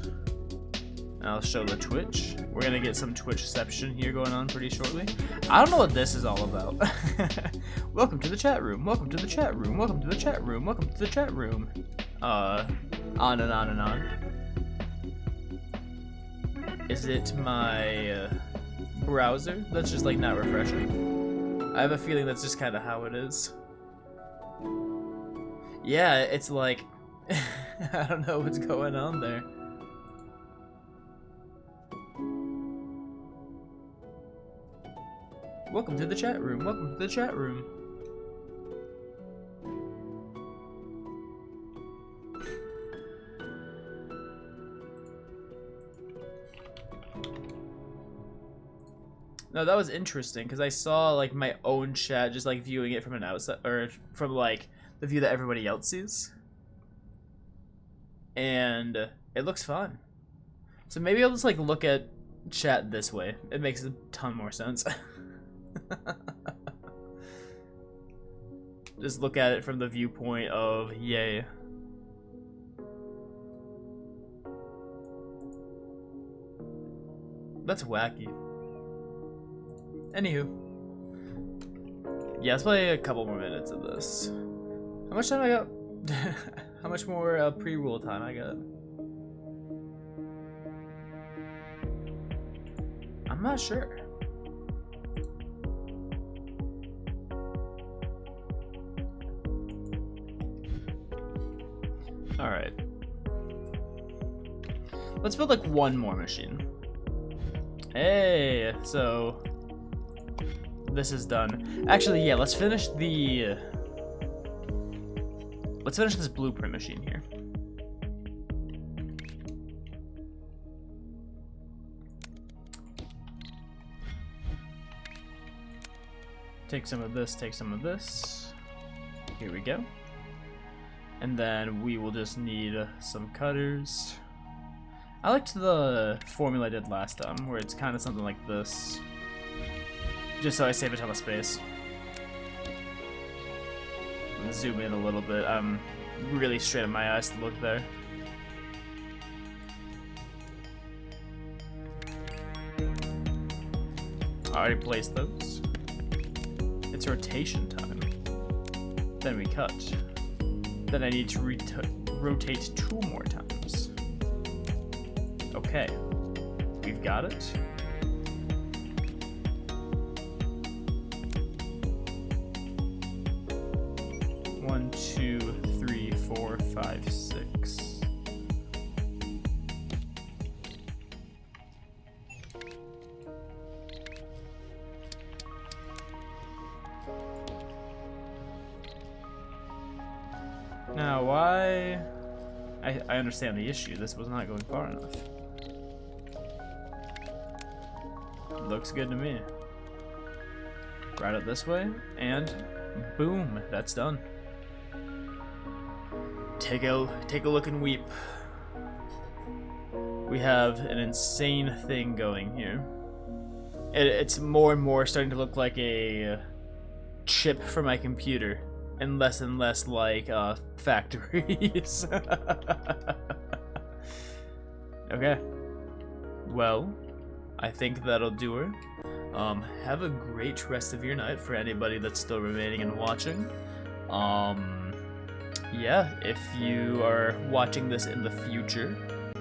And I'll show the Twitch. We're gonna get some Twitchception here going on pretty shortly. I don't know what this is all about. Welcome to the chat room. Welcome to the chat room. Welcome to the chat room. Welcome to the chat room. On and on and on. Is it my browser that's just like not refreshing? I have a feeling that's just kind of how it is. Yeah, it's like I don't know what's going on there. Welcome to the chat room. Welcome to the chat room. No, that was interesting because I saw like my own chat just like viewing it from an outside or from like the view that everybody else sees, and it looks fun. So maybe I'll just like look at chat this way. It makes a ton more sense. Just look at it from the viewpoint of yay. That's wacky. Anywho. Yeah, let's play a couple more minutes of this. How much time I got? How much more pre-roll time I got? I'm not sure. Alright. Let's build like one more machine. Hey, so this is done. Actually, yeah, let's finish the let's finish this blueprint machine here. Take some of this, take some of this. Here we go. And then we will just need some cutters. I liked the formula I did last time, where it's kind of something like this. Just so I save a ton of space. I'm gonna zoom in a little bit. I'm really straight in my eyes to look there. I already placed those. It's rotation time. Then we cut. Then I need to rotate 2 more times. Okay, we've got it. One, 2, 3, 4, 5, 6. Now, why? I understand the issue. This was not going far enough. Looks good to me. Right up this way, and boom, that's done. Take a look and weep. We have an insane thing going here. It's more and more starting to look like a chip for my computer, and less like factories. Okay. Well, I think that'll do her. Have a great rest of your night for anybody that's still remaining and watching. Yeah, if you are watching this in the future,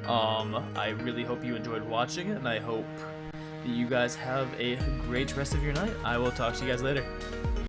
I really hope you enjoyed watching it, and I hope that you guys have a great rest of your night. I will talk to you guys later.